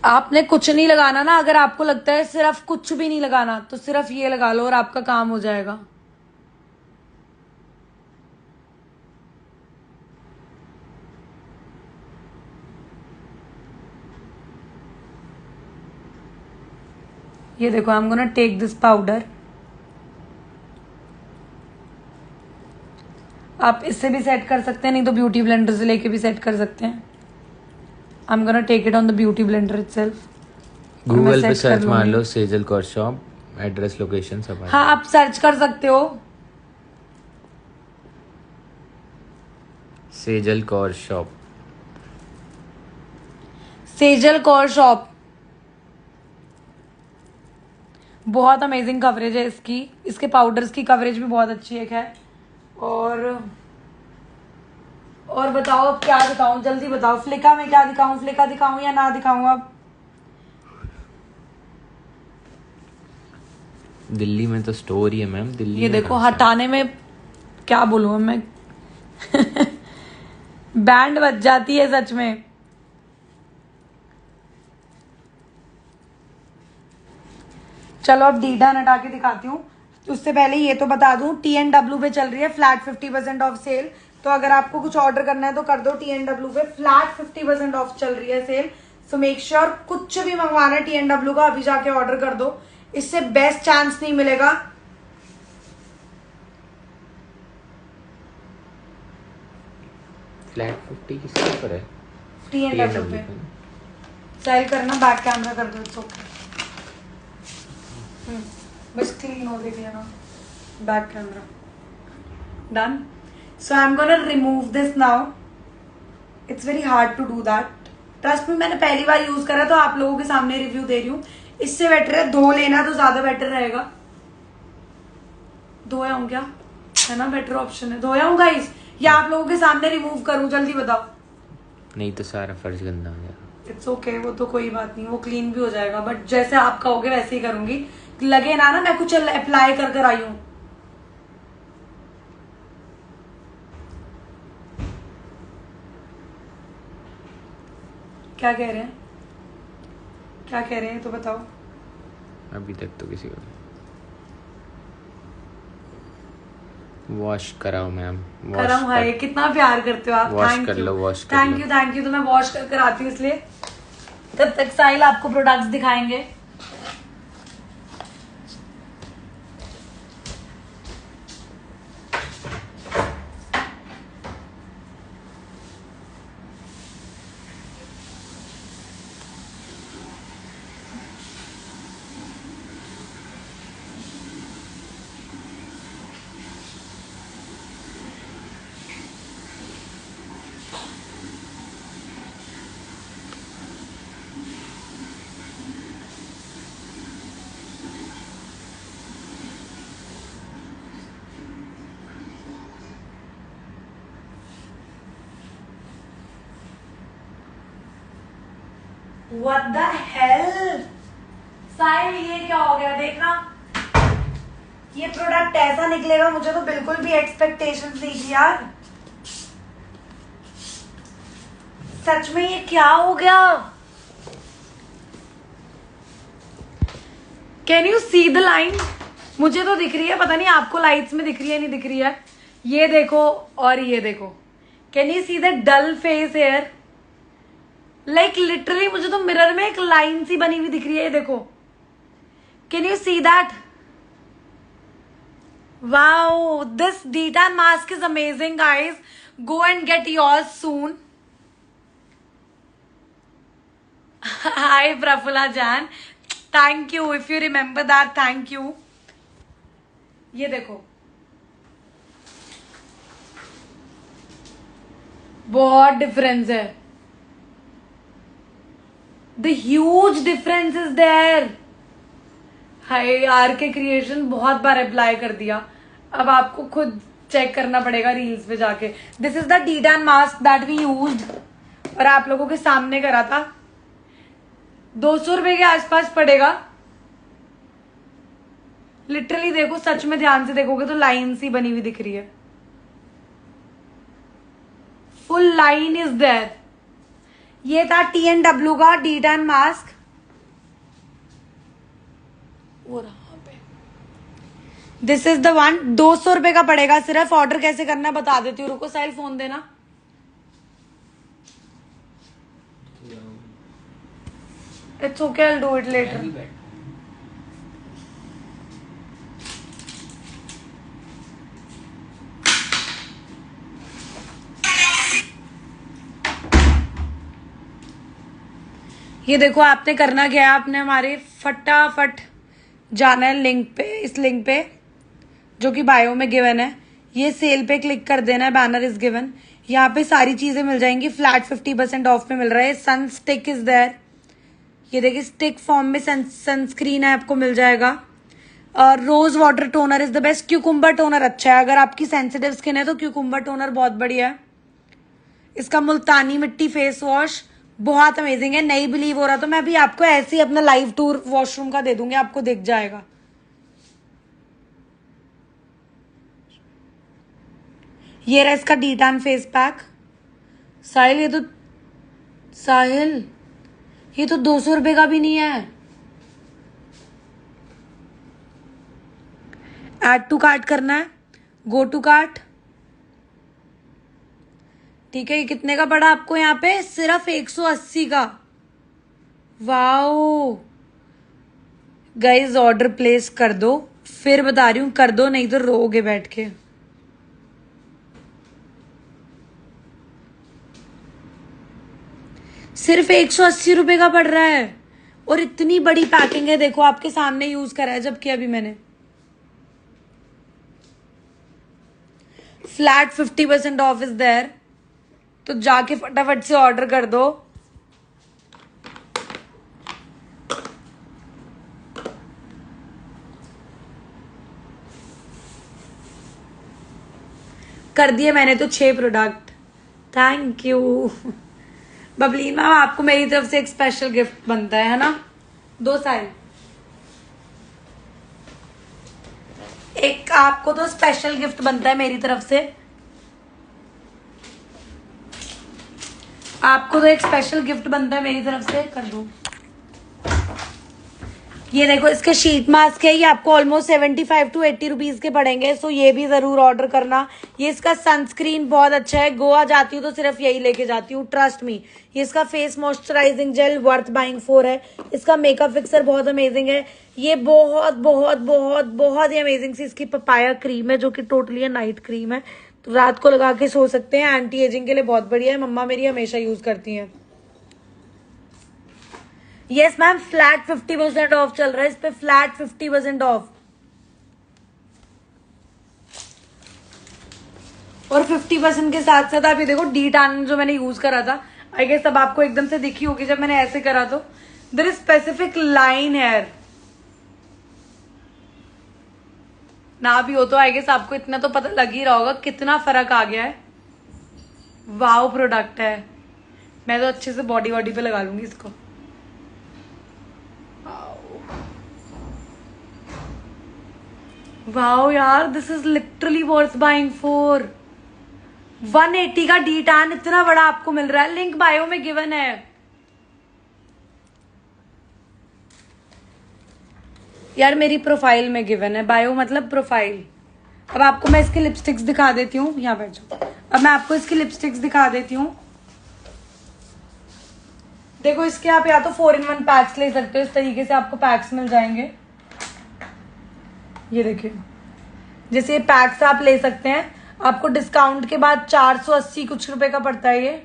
आपने कुछ नहीं लगाना ना. अगर आपको लगता है सिर्फ कुछ भी नहीं लगाना तो सिर्फ ये लगा लो और आपका काम हो जाएगा. ये देखो, I am gonna take this powder. आप इससे भी सेट कर सकते हैं, नहीं तो ब्यूटी ब्लेंडर से लेके भी सेट कर सकते हैं. I am gonna take it on the beauty blender itself. Google पे सर्च मार लो Sejal Kaur shop, address location सब. हाँ, आप सर्च कर सकते हो. Sejal Kaur shop, Sejal Kaur shop. बहुत अमेजिंग कवरेज है इसकी. इसके पाउडर्स की कवरेज भी बहुत अच्छी है. और बताओ अब क्या दिखाऊं, जल्दी बताओ. फ्लिका में क्या दिखाऊं? फ्लिका दिखाऊं या ना दिखाऊं? अब दिल्ली में तो स्टोर ही है मैम. दिल्ली ये देखो, हटाने में क्या बोलूं अब मैं. बैंड बज जाती है सच में. चलो अब डीडा हटा के दिखाती हूँ. उससे पहले ये तो बता दूं, TNW पे चल रही है फ्लैट 50% ऑफ सेल. तो अगर आपको कुछ ऑर्डर करना है तो कर दो. TNW पे फ्लैट 50% ऑफ चल रही है सेल. सो मेक श्योर कुछ भी मंगवाना है TNW का अभी जाके ऑर्डर कर दो. इससे बेस्ट चांस नहीं मिलेगा. फ्लैट 50 किसके ऊपर है? TNW पे सेल करना. बैक कैमरा कर दो. It's okay. बस क्लीन हो देख लेना back camera. Done. So I am gonna remove this now. It's very hard to do that. Trust me, मैंने पहली बार यूज करा तो आप लोगों के सामने रिव्यू दे रही हूँ. इससे बेटर है धो लेना, तो ज्यादा बेटर रहेगा. धोया हूँ क्या? है ना, बेटर ऑप्शन है. धोया हूँ गाइस या आप लोगों के सामने रिमूव करूँ? जल्दी बताओ. नहीं तो सारा फर्श गंदा हो जाएगा. इट्स ओके, वो तो कोई बात नहीं, वो क्लीन भी हो जाएगा. बट जैसे आप कहोगे वैसे ही करूंगी. लगे ना मैं कुछ अप्लाई कर कर आई हूं. क्या कह रहे हैं? क्या कह रहे हैं तो बताओ. अभी तक तो किसी को वॉश कराओ मैम. कराऊं? हाय, कितना प्यार करते हो आप. वॉश कर लो, वॉश कर लो. Thank you. तो मैं वॉश कर कर आती हूँ, इसलिए तब तक साहिल आपको प्रोडक्ट्स दिखाएंगे. What the hell? साहिल ये क्या हो गया? देखना, ये प्रोडक्ट ऐसा निकलेगा, मुझे तो बिल्कुल भी एक्सपेक्टेशंस नहीं थी यार। सच में ये क्या हो गया? Can you see the line? मुझे तो दिख रही है, पता नहीं आपको लाइट्स में दिख रही है नहीं दिख रही है। ये देखो और ये देखो, can you see the dull face hair? Like literally मुझे तो मिरर में एक लाइन सी बनी हुई दिख रही है। ये देखो, can you see that? Wow, this D-tan mask is amazing, guys. Go and get yours soon. Hi Prafula Jan, thank you. If you remember that, thank you. ये देखो, बहुत डिफरेंस है। The huge difference is there. Hi R K creation बहुत बार apply कर दिया, अब आपको खुद चेक करना पड़ेगा रील्स पे जाके। This is the D-tan mask that we used और आप लोगों के सामने करा था। 200 रुपए के आसपास पड़ेगा। लिटरली देखो, सच में ध्यान से देखोगे तो लाइन सी बनी हुई दिख रही है। Full line is there. ये था T&W का D-tan मास्क। वो रहा पे, दिस इज द वन। 200 रुपए का पड़ेगा सिर्फ। ऑर्डर कैसे करना बता देती हूँ, रुको साहिल फोन देना। It's okay, I will do it later. ये देखो, आपने करना क्या है, आपने हमारे फटाफट जाना है लिंक पे, इस लिंक पे जो कि बायो में गिवन है। ये सेल पे क्लिक कर देना है, बैनर इज गिवन। यहाँ पे सारी चीजें मिल जाएंगी, फ्लैट 50% ऑफ पे मिल रहा है। सन स्टिक इज देयर, ये देखिए स्टिक फॉर्म में सनस्क्रीन है, आपको मिल जाएगा। और rose water toner is the best. Cucumber toner अच्छा है, अगर आपकी सेंसिटिव स्किन है तो क्यूकुम्बर टोनर बहुत बढ़िया है। इसका मुल्तानी मिट्टी फेस वॉश बहुत अमेजिंग है। नहीं बिलीव हो रहा तो मैं अभी आपको ऐसे ही अपना लाइव टूर वॉशरूम का दे दूंगी, आपको दिख जाएगा। ये रहा इसका D-tan फेस पैक। साहिल ये तो 200 रुपए का भी नहीं है। ऐड टू कार्ट करना है, गो टू कार्ट। ठीक है, ये कितने का पड़ा आपको? यहाँ पे सिर्फ 180 का। वाओ गाइस, ऑर्डर प्लेस कर दो, फिर बता रही हूँ कर दो, नहीं तो रोओगे बैठ के। सिर्फ 180 रुपए का पड़ रहा है और इतनी बड़ी पैकिंग है। देखो आपके सामने यूज करा है जबकि अभी मैंने। फ्लैट 50% ऑफ इज देयर, तो जाके फटाफट से ऑर्डर कर दो। कर दिए मैंने तो 6 प्रोडक्ट। थैंक यू बबलीन मैम, आपको मेरी तरफ से एक स्पेशल गिफ्ट बनता है ना? 2 साल एक आपको तो स्पेशल गिफ्ट बनता है मेरी तरफ से। आपको तो एक स्पेशल गिफ्ट बनता है मेरी तरफ से, कर दो। ये देखो, इसके शीट मास्क है, ये आपको ऑलमोस्ट 75 to 80 रुपीज के पड़ेंगे, सो ये भी जरूर ऑर्डर करना। ये इसका सनस्क्रीन बहुत अच्छा है, गोवा जाती हूँ तो सिर्फ यही लेके जाती हूँ, ट्रस्ट मी। ये इसका face moisturising gel worth buying for है। इसका मेकअप फिक्सर बहुत अमेजिंग है। ये बहुत बहुत बहुत बहुत ही अमेजिंग सी इसकी पपाया क्रीम है, जो कि टोटली नाइट क्रीम है, तो रात को लगा के सो सकते हैं। एंटी एजिंग के लिए बहुत बढ़िया है, मम्मा मेरी हमेशा यूज करती हैं। यस मैम, फ्लैट 50% ऑफ चल रहा है इस पे, फ्लैट 50% ऑफ। और 50% के साथ साथ आप ये देखो D-tan जो मैंने यूज करा था, आई गेस अब आपको एकदम से दिखी होगी जब मैंने ऐसे करा, तो there is specific line here ना भी हो तो आई गेस आपको इतना तो पता लग ही रहा होगा कितना फर्क आ गया है। वाओ प्रोडक्ट है, मैं तो अच्छे से बॉडी पे लगा लूंगी इसको। वाओ यार, this is literally worth buying for 180 का डी टैन इतना बड़ा आपको मिल रहा है। लिंक बायो में गिवन है। यार मेरी प्रोफाइल में गिवन है, बायो मतलब प्रोफाइल। अब आपको मैं इसकी लिपस्टिक्स दिखा देती हूँ, यहाँ बैठ जाओ। अब मैं आपको इसकी लिपस्टिक्स दिखा देती हूँ। देखो इसके आप या तो 4-in-1 पैक्स ले सकते हो, इस तरीके से आपको पैक्स मिल जाएंगे। ये देखिए, जैसे ये पैक्स आप ले सकते हैं, आपको डिस्काउंट के बाद 480 कुछ रुपए का पड़ता है। ये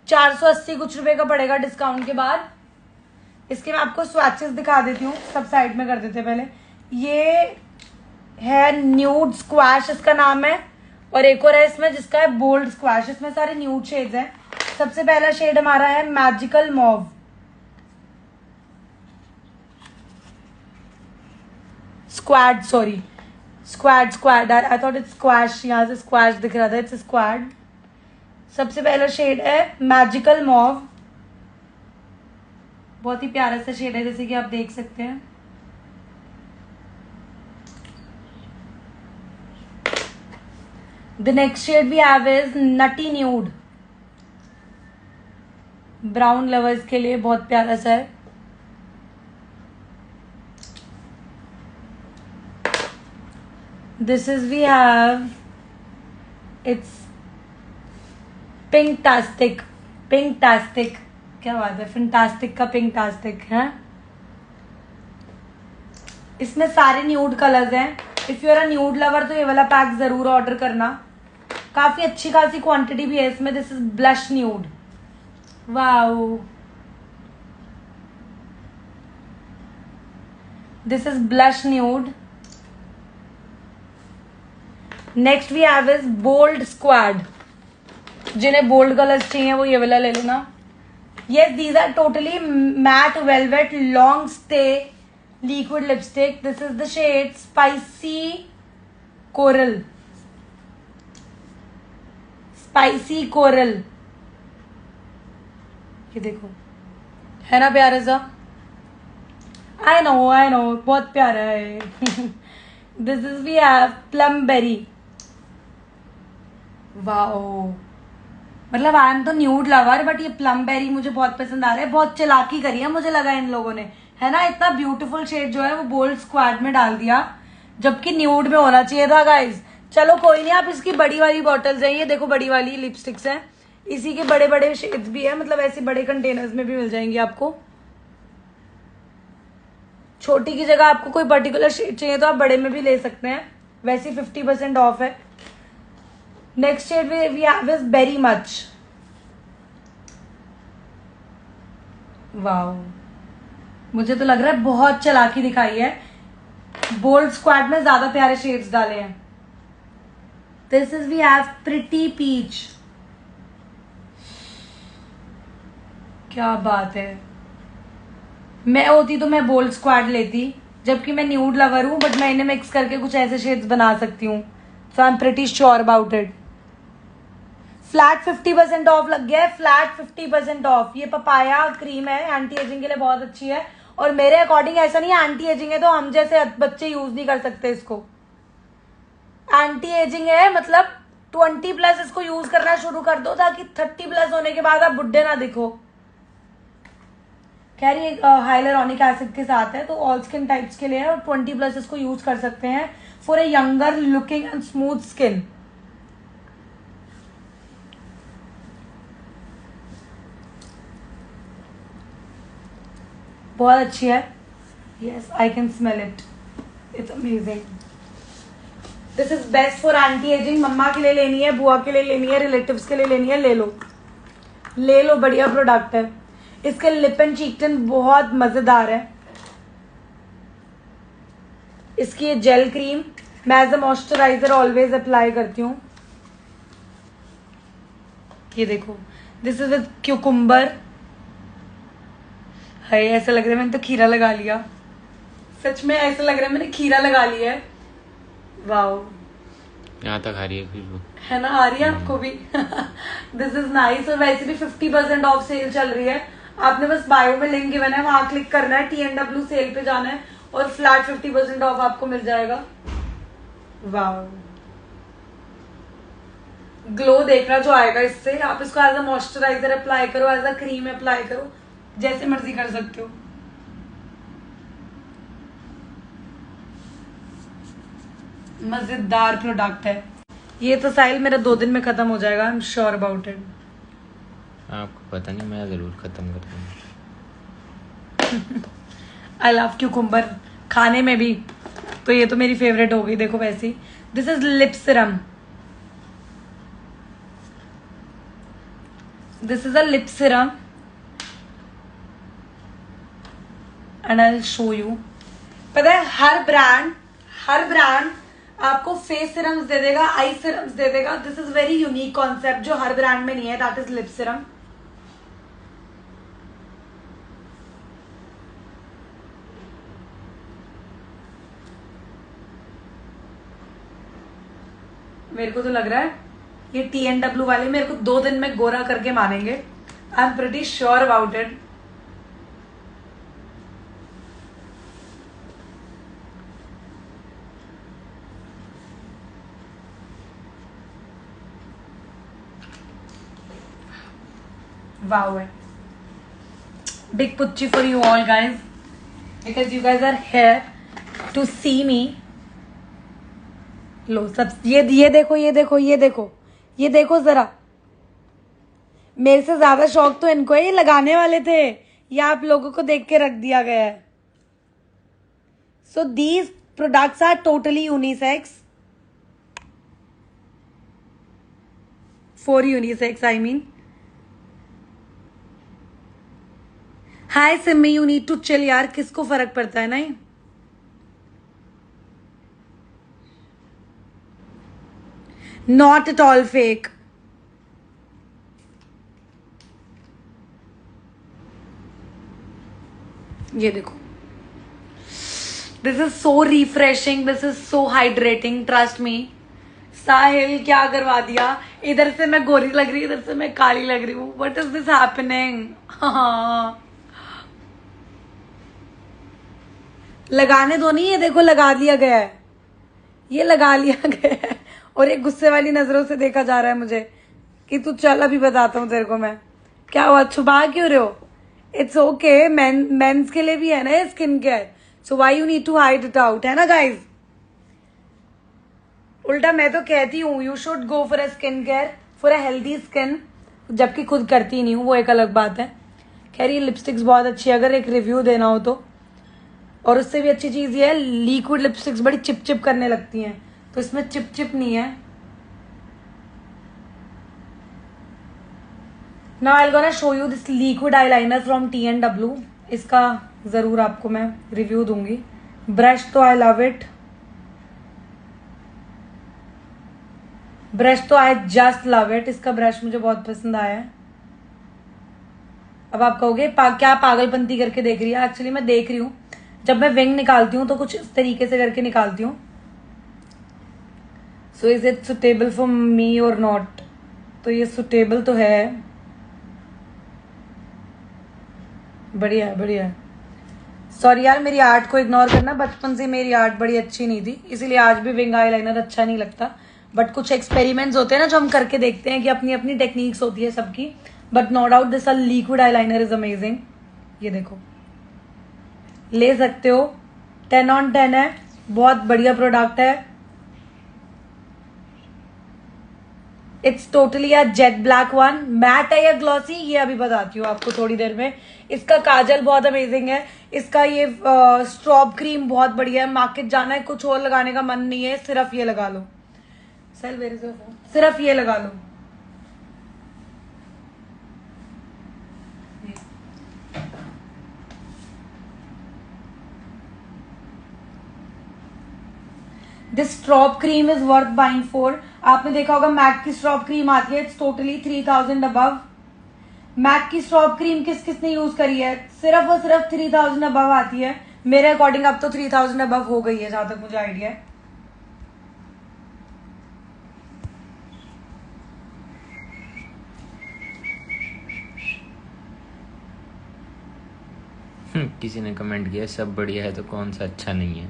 480 कुछ रुपए का पड़ेगा डिस्काउंट के बाद। इसके मैं आपको स्वैचेस दिखा देती हूँ, सब साइड में कर देते पहले। ये है न्यूड स्क्वैश, इसका नाम है। और एक और है इसमें जिसका है बोल्ड स्क्वैश। इसमें सारे न्यूड शेड्स हैं। सबसे पहला शेड हमारा है magical mauve. Squad, sorry squad, I thought it's squash, यहाँ से स्क्वैश दिख रहा था, इट्स स्क्वाड। सबसे पहला शेड है मैजिकल मॉव, बहुत ही प्यारा सा शेड है, जैसे कि आप देख सकते हैं। The next shade we have is nutty nude, brown lovers के लिए बहुत प्यारा सा है। This is we have, it's pinktastic, pinktastic, क्या बात है, फैंटास्टिक का पिंकटास्टिक है। इसमें सारे न्यूड कलर्स हैं। If you are a nude lover तो ये वाला पैक जरूर ऑर्डर करना, काफी अच्छी खासी क्वांटिटी भी है इसमें। This is blush nude, wow, this is blush nude. Next we have is bold squad. जिन्हें बोल्ड कलर्स चाहिए वो ये वाला ले लेना। Yes, these are totally matte velvet long stay liquid lipstick. This is the shade Spicy Coral. Spicy Coral. ये देखो, है ना प्यारा सा? I know, बहुत प्यारा है। This is we have Plum Berry. Wow. मतलब आई एम तो न्यूड लवर, बट ये प्लम बेरी मुझे बहुत पसंद आ रहा है। बहुत चालाकी करी है मुझे लगा इन लोगों ने, है ना। इतना ब्यूटीफुल शेड जो है वो बोल्ड स्क्वाड में डाल दिया, जबकि न्यूड में होना चाहिए था गाइज। चलो कोई नहीं, आप इसकी बड़ी वाली बॉटल्स हैं, ये देखो बड़ी वाली लिपस्टिक्स हैं, इसी के बड़े बड़े शेड्स भी है, मतलब ऐसे बड़े कंटेनर्स में भी मिल जाएंगे आपको। छोटी की जगह आपको कोई पर्टिकुलर शेड चाहिए तो आप बड़े में भी ले सकते हैं, वैसे 50% ऑफ है। Next shade we have is very much, wow, मुझे तो लग रहा है बहुत चालाकी दिखाई है। बोल्ड स्क्वाड में ज्यादा प्यारे शेड्स डाले हैं। This is we have pretty peach, क्या बात है। मैं होती तो मैं बोल्ड स्क्वाड लेती, जबकि मैं न्यूड लवर हूं, बट मैं इन्हें मिक्स करके कुछ ऐसे शेड्स बना सकती हूँ। So I am pretty sure about it. Flat 50% off लग गया है, फ्लैट 50% ऑफ। ये पपाया क्रीम है, एंटी एजिंग के लिए बहुत अच्छी है। और मेरे अकॉर्डिंग ऐसा नहीं है एंटी एजिंग है तो हम जैसे बच्चे यूज नहीं कर सकते इसको। एंटी एजिंग है, मतलब 20+ इसको यूज करना शुरू कर दो, ताकि 30+ होने के बाद आप बुढ़े ना दिखो। खैर ये हाइलुरोनिक एसिड के साथ है, तो ऑल स्किन टाइप्स के लिए है, और 20+ इसको यूज कर सकते हैं for a younger looking and smooth skin. बहुत अच्छी है। Yes, I can smell it, it's amazing. This is best for anti ageing. मम्मा के लिए लेनी है, बुआ के लिए लेनी है, रिलेटिव्स के लिए लेनी है, ले लो ले लो, बढ़िया प्रोडक्ट है। इसके लिप एंड चीक टिंट बहुत मजेदार है। इसकी ये जेल क्रीम मैं as a moisturiser always apply करती हूँ। ये देखो, दिस इज विद क्यूकुम्बर। है ऐसा लग रहा है मैंने तो खीरा लगा लिया, सच में ऐसा लग रहा है मैंने खीरा लगा लिया है। वाओ, यहाँ तक आ रही है खुशबू, है ना, आ रही है आपको भी। This is nice. और वैसे भी 50% ऑफ सेल चल रही है। आपने बस बायो में लिंक गिवन है, वहां क्लिक करना है, TNW सेल पे जाना है और फ्लैट 50% ऑफ आपको मिल जाएगा। वाह, ग्लो देखना जो आएगा इससे। आप इसको एज अ मॉइस्चराइजर अप्लाई करो, एज अ क्रीम अप्लाई करो, जैसे मर्जी कर सकते हो। मजेदार प्रोडक्ट है ये तो। साहिल मेरा 2 दिन में खत्म हो जाएगा, I am sure about it. आपको पता नहीं, मैं जरूर खत्म कर दूंगा। आई लव क्यूकुम्बर, खाने में भी। तो ये तो मेरी फेवरेट हो गई, देखो वैसी। This is lip Siram, this is a lip serum and I will show you. पता है हर ब्रांड आपको फेस सिरम्स दे देगा, आई सिरम्स दे देगा। This is very unique concept जो हर ब्रांड में नहीं है, दैट इज लिप सिरम। मेरे को तो लग रहा है ये TNW वाले मेरे को 2 दिन में गोरा करके मानेंगे। आई am pretty sure about it. Wow, big pucci for you all guys, because you guys are here to see me. लो सब ये देखो, ये देखो, ये देखो, ये देखो जरा। मेरे से ज्यादा शौक तो इनको है, ये लगाने वाले थे, ये आप लोगों को देख के रख दिया गया है। So these products are totally unisex, for unisex I mean. Hi Simi, you need to chill यार, किसको फर्क पड़ता है ना। Not at all fake. ये देखो, this is so refreshing, this is so hydrating, trust me. Sahil क्या करवा दिया, इधर से मैं गोरी लग रही, इधर से मैं काली लग रही हूँ। What is this happening. हाँ लगाने दो नहीं, ये देखो लगा दिया गया है, ये लगा लिया गया है। और एक गुस्से वाली नजरों से देखा जा रहा है मुझे कि तू चल, अभी बताता हूँ तेरे को मैं क्या हुआ। छुपा क्यों रहे हो? इट्स ओके, मेंस के लिए भी है ना skin care, so why you need to hide it out, है ना गाइज। उल्टा मैं तो कहती हूँ you should go for a skin care, for a healthy skin, जबकि खुद करती नहीं हूँ, वो एक अलग बात है। खैर ये लिपस्टिक्स बहुत अच्छी है, अगर एक रिव्यू देना हो तो। और उससे भी अच्छी चीज ये है, लिक्विड लिपस्टिक्स बड़ी चिप चिप करने लगती हैं, तो इसमें चिप चिप नहीं है। Now I am gonna show you this liquid eyeliner from TNW। इसका जरूर आपको मैं रिव्यू दूंगी। ब्रश तो आई लव इट, ब्रश तो आई जस्ट लव इट। इसका ब्रश मुझे बहुत पसंद आया है। अब आप कहोगे क्या पागलपंती करके देख रही है। एक्चुअली मैं देख रही हूँ, जब मैं विंग निकालती हूँ तो कुछ इस तरीके से करके निकालती हूँ। So is it suitable for me और नॉट। तो ये सुटेबल तो है, बढ़िया है, बढ़िया है। सॉरी यार, मेरी आर्ट को इग्नोर करना, बचपन से मेरी आर्ट बड़ी अच्छी नहीं थी, इसीलिए आज भी विंग आईलाइनर अच्छा नहीं लगता। बट कुछ एक्सपेरिमेंट्स होते हैं ना जो हम करके देखते हैं, कि अपनी अपनी टेक्निक्स होती है सबकी। But no doubt this liquid eyeliner is amazing. ये देखो, ले सकते हो, 10 on 10 है, बहुत बढ़िया प्रोडक्ट है। It's totally a jet black one. Matte है या ग्लॉसी ये अभी बताती हूँ आपको थोड़ी देर में। इसका काजल बहुत अमेजिंग है, इसका ये स्ट्रॉब क्रीम बहुत बढ़िया है। मार्केट जाना है, कुछ और लगाने का मन नहीं है, सिर्फ ये लगा लो। सिर्फ ये लगा लो। This strobe cream is worth buying for. आपने देखा होगा मैक की स्ट्रॉब क्रीम आती है, इट्स टोटली 3000 अबव। मैक की स्ट्रॉब क्रीम किस किस ने यूज करी है? सिर्फ और सिर्फ 3000 अबव आती है। मेरे अकॉर्डिंग अब तो 3000 अबव हो गई है, जहां तक मुझे आइडिया है। किसी ने कमेंट किया सब बढ़िया है तो कौन सा अच्छा नहीं है?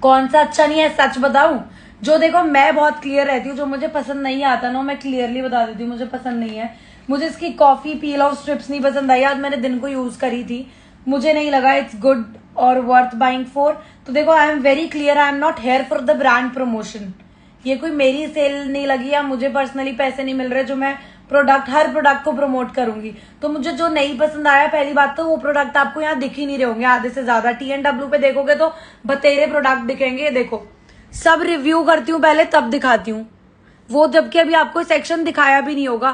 कौन सा अच्छा नहीं है? सच बताऊं, जो देखो मैं बहुत क्लियर रहती हूँ, जो मुझे पसंद नहीं आता ना मैं क्लियरली बता देती हूँ मुझे पसंद नहीं है। मुझे इसकी कॉफी पील और स्ट्रिप्स नहीं पसंद आई। आज मैंने दिन को यूज करी थी, मुझे नहीं लगा इट्स गुड और वर्थ बाइंग फॉर। तो देखो I am very clear, I am not here for the brand promotion. ये कोई मेरी सेल नहीं लगी या मुझे पर्सनली पैसे नहीं मिल रहे जो मैं हर प्रोडक्ट को प्रमोट करूंगी। तो मुझे जो नहीं पसंद आया, पहली बात तो वो प्रोडक्ट आपको यहाँ दिख ही नहीं रहे होंगे आधे से ज्यादा। TNW पे देखोगे तो बतेरे प्रोडक्ट दिखेंगे। देखो सब रिव्यू करती हूँ पहले तब दिखाती हूँ वो, जबकि अभी आपको सेक्शन दिखाया भी नहीं होगा।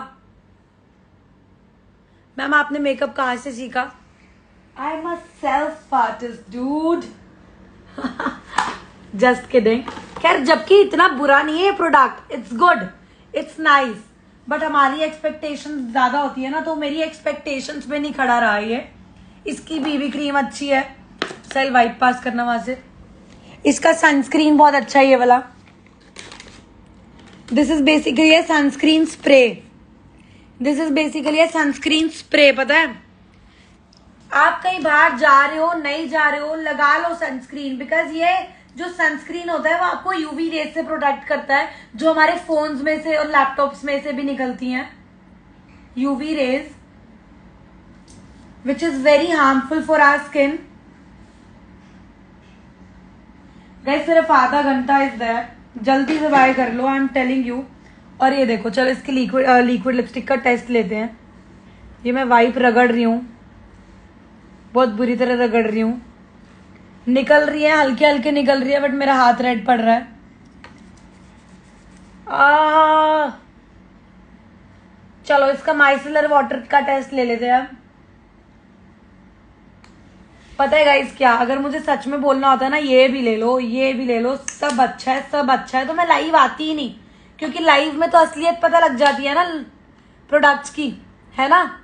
मैम आपने मेकअप कहाँ से सीखा? I am a self artist dude. Just kidding. खैर जबकि इतना बुरा नहीं है ये product, it's good, it's nice, but हमारी एक्सपेक्टेशंस ज्यादा होती है ना, तो मेरी एक्सपेक्टेशंस में नहीं खड़ा रहा ये। इसकी बीबी क्रीम अच्छी है, सेल वाइट पास करना वहां से। इसका सनस्क्रीन बहुत अच्छा है ये वाला। This is basically A sunscreen spray. This is basically A sunscreen spray. पता है आप कहीं बाहर जा रहे हो नहीं जा रहे हो, लगा लो सनस्क्रीन, बिकॉज ये जो सनस्क्रीन होता है वो आपको यूवी रेज से प्रोटेक्ट करता है, जो हमारे फोन्स में से और लैपटॉप्स में से भी निकलती हैं UV rays, which is very harmful for our skin. Guys सिर्फ आधा घंटा इज देयर, जल्दी से बाय कर लो, आई एम टेलिंग यू। और ये देखो, चलो इसकी लिक्विड लिपस्टिक का टेस्ट लेते हैं। ये मैं वाइप रगड़ रही हूँ, बहुत बुरी तरह रगड़ रही हूँ, निकल रही है, हल्के हल्के निकल रही है, बट मेरा हाथ रेड पड़ रहा है। चलो इसका माइसेलर वाटर का टेस्ट ले लेते हैं अब। पता है गाइस क्या, अगर मुझे सच में बोलना होता है ना, ये भी ले लो ये भी ले लो, सब अच्छा है सब अच्छा है, तो मैं लाइव आती ही नहीं, क्योंकि लाइव में तो असलियत पता लग जाती है ना प्रोडक्ट्स की, है ना।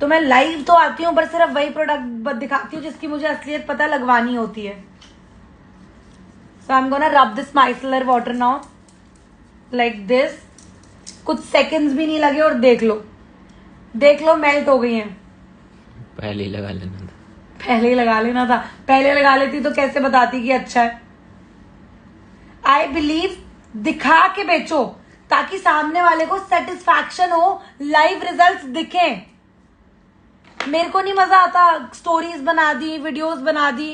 तो मैं लाइव तो आती हूँ पर सिर्फ वही प्रोडक्ट दिखाती हूँ जिसकी मुझे असलियत पता लगवानी होती है। So I am gonna rub this micellar water now like this. कुछ सेकंड्स भी नहीं लगे और देख लो मेल्ट हो गई हैं। पहले ही लगा लेना था। पहले ही लगा लेना था, पहले लगा लेती तो कैसे बताती कि अच्छा है। आई बिलीव दिखा के बेचो ताकि सामने वाले को सेटिस्फैक्शन हो, लाइव रिजल्ट्स दिखें। मेरे को नहीं मजा आता स्टोरीज बना दी, वीडियोस बना दी।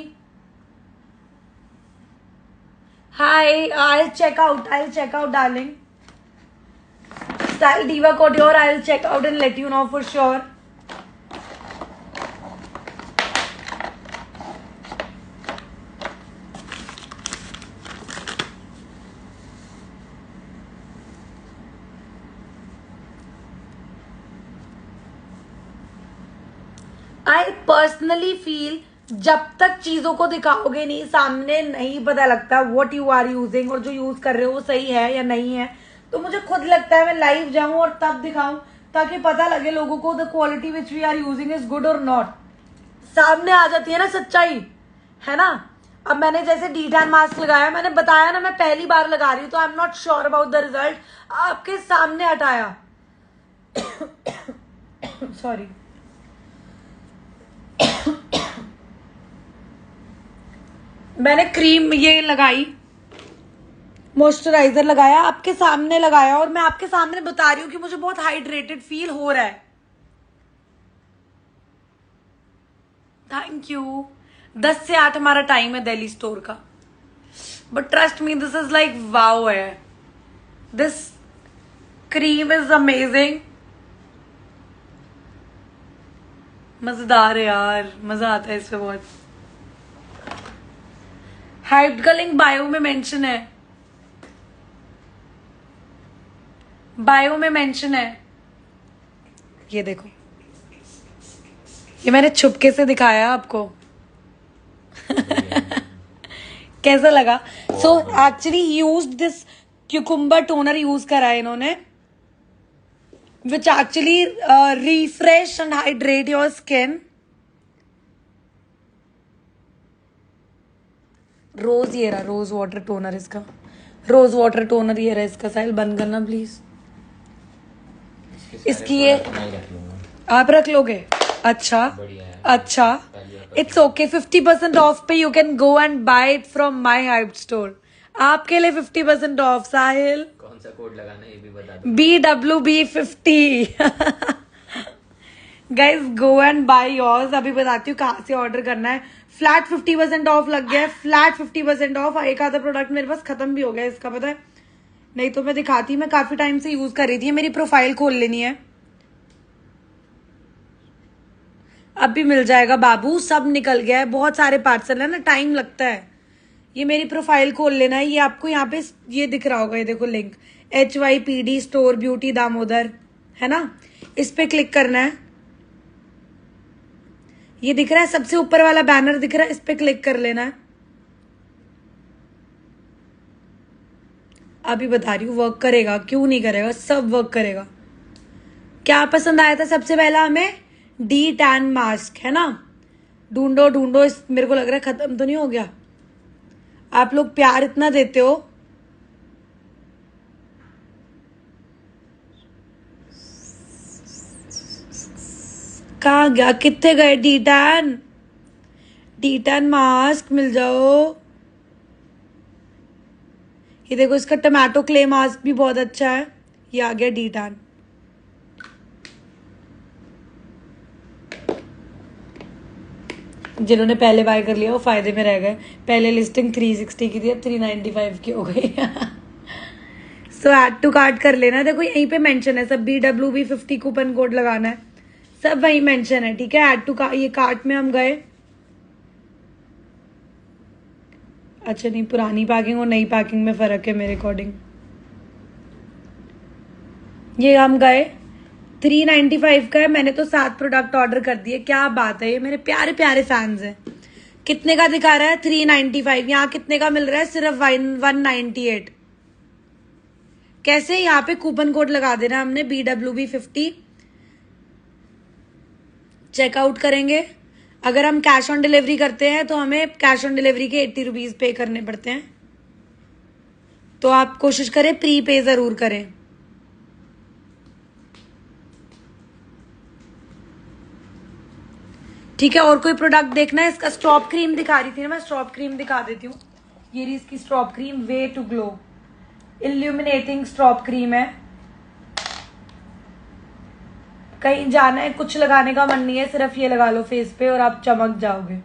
Hi I check out darling. Style Diva Couture, I'll check out and let you know for sure. I personally feel जब तक चीजों को दिखाओगे नहीं, सामने नहीं पता लगता what you are using और जो यूज कर रहे हो वो सही है या नहीं है। तो मुझे खुद लगता है मैं लाइव जाऊं और तब दिखाऊं ताकि पता लगे लोगों को the quality which we are using is good और नॉट। सामने आ जाती है ना सच्चाई, है ना। अब मैंने जैसे D10 मास्क लगाया, मैंने बताया ना मैं पहली बार लगा रही हूँ, तो I am not sure about the result. आपके सामने हटाया सॉरी। मैंने क्रीम ये लगाई, मॉइस्चराइजर लगाया, आपके सामने लगाया, और मैं आपके सामने बता रही हूँ कि मुझे बहुत हाइड्रेटेड फील हो रहा है। Thank you. 10 से 8 हमारा टाइम है दिल्ली स्टोर का, but trust me this is like wow है। दिस क्रीम इज अमेजिंग, मजेदार है यार, मजा आता है इसमें बहुत। हाइप्ड का लिंक बायो में मेंशन है, बायो में मेंशन है। ये देखो, ये मैंने छुपके से दिखाया आपको। कैसा लगा? So actually use this cucumber toner use करा है इन्होंने, which actually refresh and hydrate your skin. Rose ये रहा, रोज वाटर टोनर इसका, रोज वाटर टोनर ये रहा इसका। साइल बंद करना प्लीज। इसकी ये आप रख लोगे? अच्छा अच्छा, इट्स ओके। 50% ऑफ पे you can go and buy it from my hype store. आपके लिए 50% ऑफ। साहिल कौन सा कोड लगाना है ये भी बता दो। BWB50 guys go and buy yours. अभी बताती हूँ कहाँ से ऑर्डर करना है। फ्लैट 50% ऑफ लग गया है, फ्लैट 50% ऑफ। एक आधा प्रोडक्ट मेरे पास खत्म भी हो गया इसका, पता है, नहीं तो मैं दिखाती। मैं काफी टाइम से यूज कर रही थी। मेरी प्रोफाइल खोल लेनी है, अब भी मिल जाएगा बाबू। सब निकल गया है, बहुत सारे पार्सल है ना, टाइम लगता है। ये मेरी प्रोफाइल खोल लेना है। ये आपको यहाँ पे ये दिख रहा होगा, ये देखो link, HYPD store beauty Damodar, है ना, इस पे क्लिक करना है। ये दिख रहा है सबसे ऊपर वाला बैनर दिख रहा है, इस पे क्लिक कर लेना है। अभी बता रही हूँ वर्क करेगा, क्यों नहीं करेगा, सब वर्क करेगा। क्या पसंद आया था सबसे पहला हमें? डी टैन मास्क, है ना। ढूंढो ढूंढो, मेरे को लग रहा है खत्म तो नहीं हो गया। आप लोग प्यार इतना देते हो। कहाँ गया, कितने गए? डी टैन मास्क मिल जाओ। ये देखो, इसका टमाटो क्ले मास्क भी बहुत अच्छा है। ये आ गया डी टैन। जिन्होंने पहले बाय कर लिया वो फायदे में रह गए। पहले लिस्टिंग 360 की थी, अब 395 की हो गई। सो ऐड टू कार्ट कर लेना। देखो यहीं पे मेंशन है सब, BWB50 कूपन कोड लगाना है, सब वही मेंशन है, ठीक है। ऐड टू कार्ट, ये कार्ट में हम गए। अच्छा नहीं, पुरानी पैकिंग और नई पैकिंग में फर्क है मेरे अकॉर्डिंग। ये हम गए, 395 का है। मैंने तो 7 प्रोडक्ट ऑर्डर कर दिए। क्या बात है, ये मेरे प्यारे प्यारे फैंस हैं। कितने का दिखा रहा है? 395। यहाँ कितने का मिल रहा है? सिर्फ 198। कैसे? यहाँ पे कूपन कोड लगा देना हमने, BWB50। चेकआउट करेंगे। अगर हम कैश ऑन डिलीवरी करते हैं तो हमें कैश ऑन डिलीवरी के 80 रुपीज पे करने पड़ते हैं, तो आप कोशिश करें प्री पे जरूर करें। ठीक है, और कोई प्रोडक्ट देखना है? इसका स्ट्रॉप क्रीम दिखा रही थी ना मैं, स्ट्रॉप क्रीम दिखा देती हूँ। ये रही इसकी strobe cream, way to glow illuminating strobe cream है। कहीं जाना है, कुछ लगाने का मन नहीं है, सिर्फ ये लगा लो फेस पे और आप चमक जाओगे।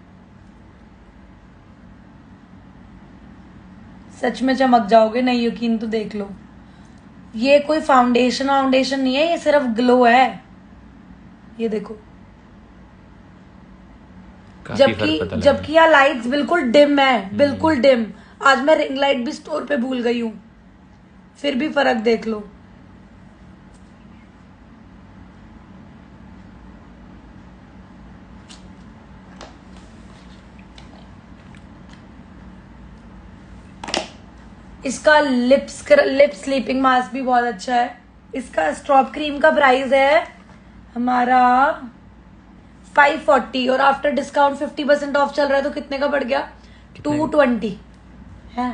सच में चमक जाओगे, नहीं यकीन तो देख लो। ये कोई फाउंडेशन नहीं है, ये सिर्फ ग्लो है। ये देखो, जबकि यहाँ लाइट्स बिल्कुल डिम है, बिल्कुल डिम। आज मैं रिंग लाइट भी स्टोर पे भूल गई हूँ, फिर भी फर्क देख लो। इसका लिप स्लीपिंग मास्क भी बहुत अच्छा है। इसका स्ट्रॉप क्रीम का प्राइस है हमारा 540 और आफ्टर डिस्काउंट 50% ऑफ चल रहा है, तो कितने का बढ़ गया? 220 है।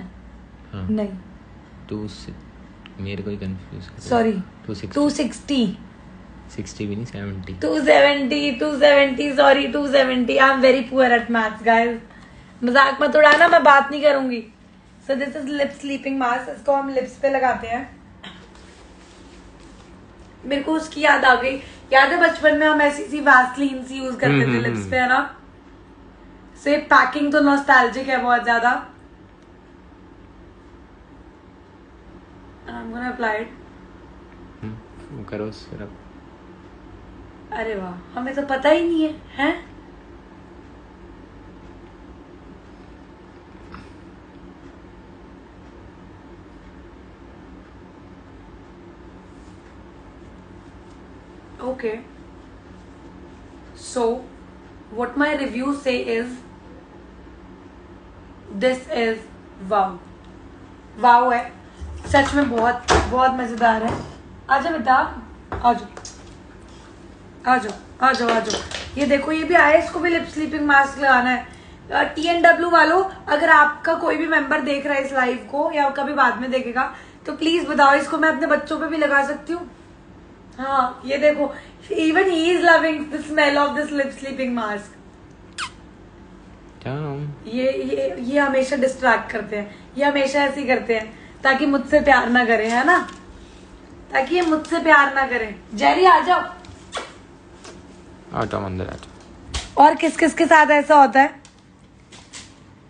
हाँ। नहीं, मेरे को कंफ्यूज, सॉरी 260 60 भी नहीं, 70 270 sorry 270। I am very poor at maths guys, मजाक मत उड़ाना, मैं बात नहीं करूंगी। So this is lip sleeping mask, इसको हम लिप्स पे लगाते हैं। मेरे को उसकी याद आ गई, याद है बचपन में हम ऐसी सी वैसलीन सी यूज करते थे लिप्स पे, है ना। सो ये पैकिंग तो नॉस्टैल्जिक है बहुत ज्यादा। I'm gonna apply it. करो सिर्फ। अरे वाह, हमें तो पता ही नहीं है, हैं? Okay. So, what my reviews say is, this is wow. Wow है, सच में बहुत बहुत मजेदार है। आजा बेटा, आजो आजो आजो आजो। ये देखो, ये भी आया, इसको भी लिप स्लीपिंग मास्क लगाना है। TNW वालों, अगर आपका कोई भी मेंबर देख रहा है इस लाइव को या कभी बाद में देखेगा, तो प्लीज बताओ, इसको मैं अपने बच्चों पे भी लगा सकती हूँ? हाँ ये देखो, even he is loving the smell of this lip sleeping mask. ये हमेशा डिस्ट्रैक्ट करते हैं, ये हमेशा ऐसे ही करते हैं ताकि मुझसे प्यार ना करे, है ना, ताकि ये मुझसे प्यार ना करे. जेरी आ जाओ, अंदर आ जाओ. और किस किस के साथ ऐसा होता है?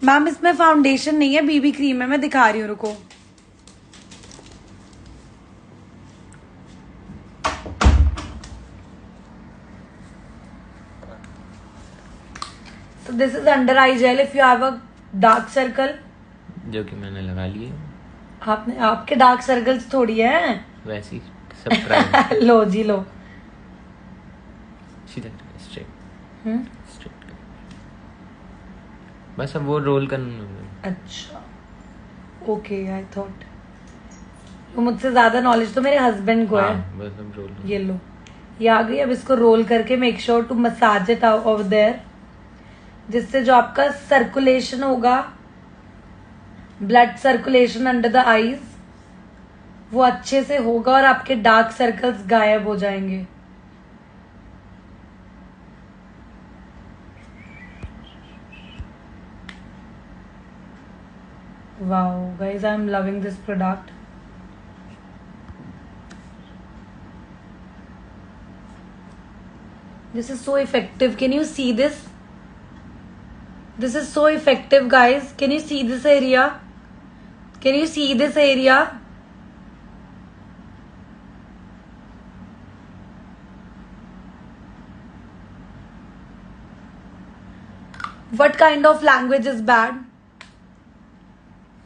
मैम इसमें फाउंडेशन नहीं है, बीबी क्रीम है, मैं दिखा रही हूँ, रुको. So this is under eye gel if you have a dark circle. जो कि मैंने लगा लिए. आपने, आपके डार्क सर्कल्स थोड़ी है वैसी सब ट्राई. लो जी लो. स्ट्रेट. बस अब वो रोल करना. अच्छा ओके, आई थॉट तो मुझसे ज्यादा नॉलेज तो मेरे हस्बैंड को है. बस अब रोल. ये लो, ये आ गई. अब इसको रोल करके make sure to massage it over there, जिससे जो आपका सर्कुलेशन होगा, blood circulation under the eyes, वो अच्छे से होगा और आपके डार्क सर्कल्स गायब हो जाएंगे. Wow, guys, I'm loving this product. This is so effective. Can you see this? This is so effective, guys. Can you see this area? Can you see this area? What kind of language is bad?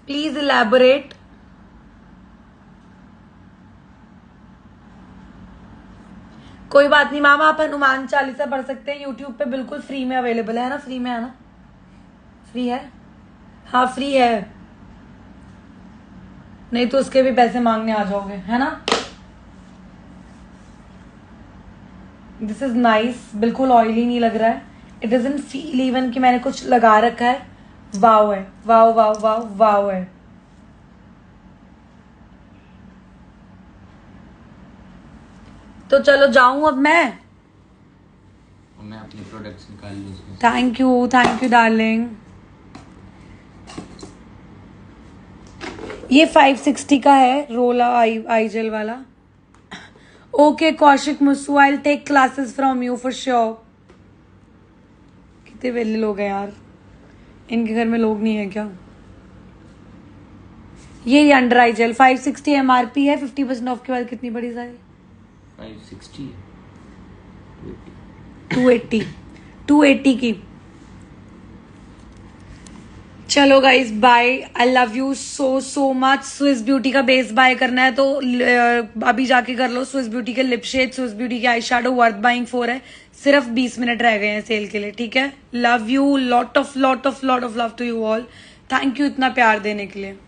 Please elaborate. कोई बात नहीं ma'am, आप हनुमान चालीसा पढ़ सकते हैं, YouTube पे बिल्कुल free में अवेलेबल है ना. फ्री में है ना? फ्री है, हाँ फ्री है, नहीं तो उसके भी पैसे मांगने आ जाओगे, है ना. दिस इज नाइस, बिल्कुल ऑयली नहीं लग रहा है. इट डजंट फील इवन कि मैंने कुछ लगा रखा है. वाव है, वाव वाव वाव वाव है. तो चलो जाऊं अब मैं अपने प्रोडक्ट्स निकाल लूं. Thank you darling. ये 560 का है रोला आई जेल वाला. ओके कौशिक मुस्सू, I will take classes from you for sure. कितने वेले लोग हैं यार, इनके घर में लोग नहीं है क्या? ये अंडर आई जेल 560 MRP है. 50% ऑफ के बाद कितनी पड़ी सारी? 560 280 की. चलो guys bye, I love you so much. Swiss beauty का बेस बाय करना है तो अभी जाके कर लो. स्विस ब्यूटी के लिप शेड, स्विस ब्यूटी के आई शेडो वर्थ बाइंग 4 है. सिर्फ 20 मिनट रह गए हैं सेल के लिए, ठीक है. Love you, lot of love to you all. Thank you इतना प्यार देने के लिए.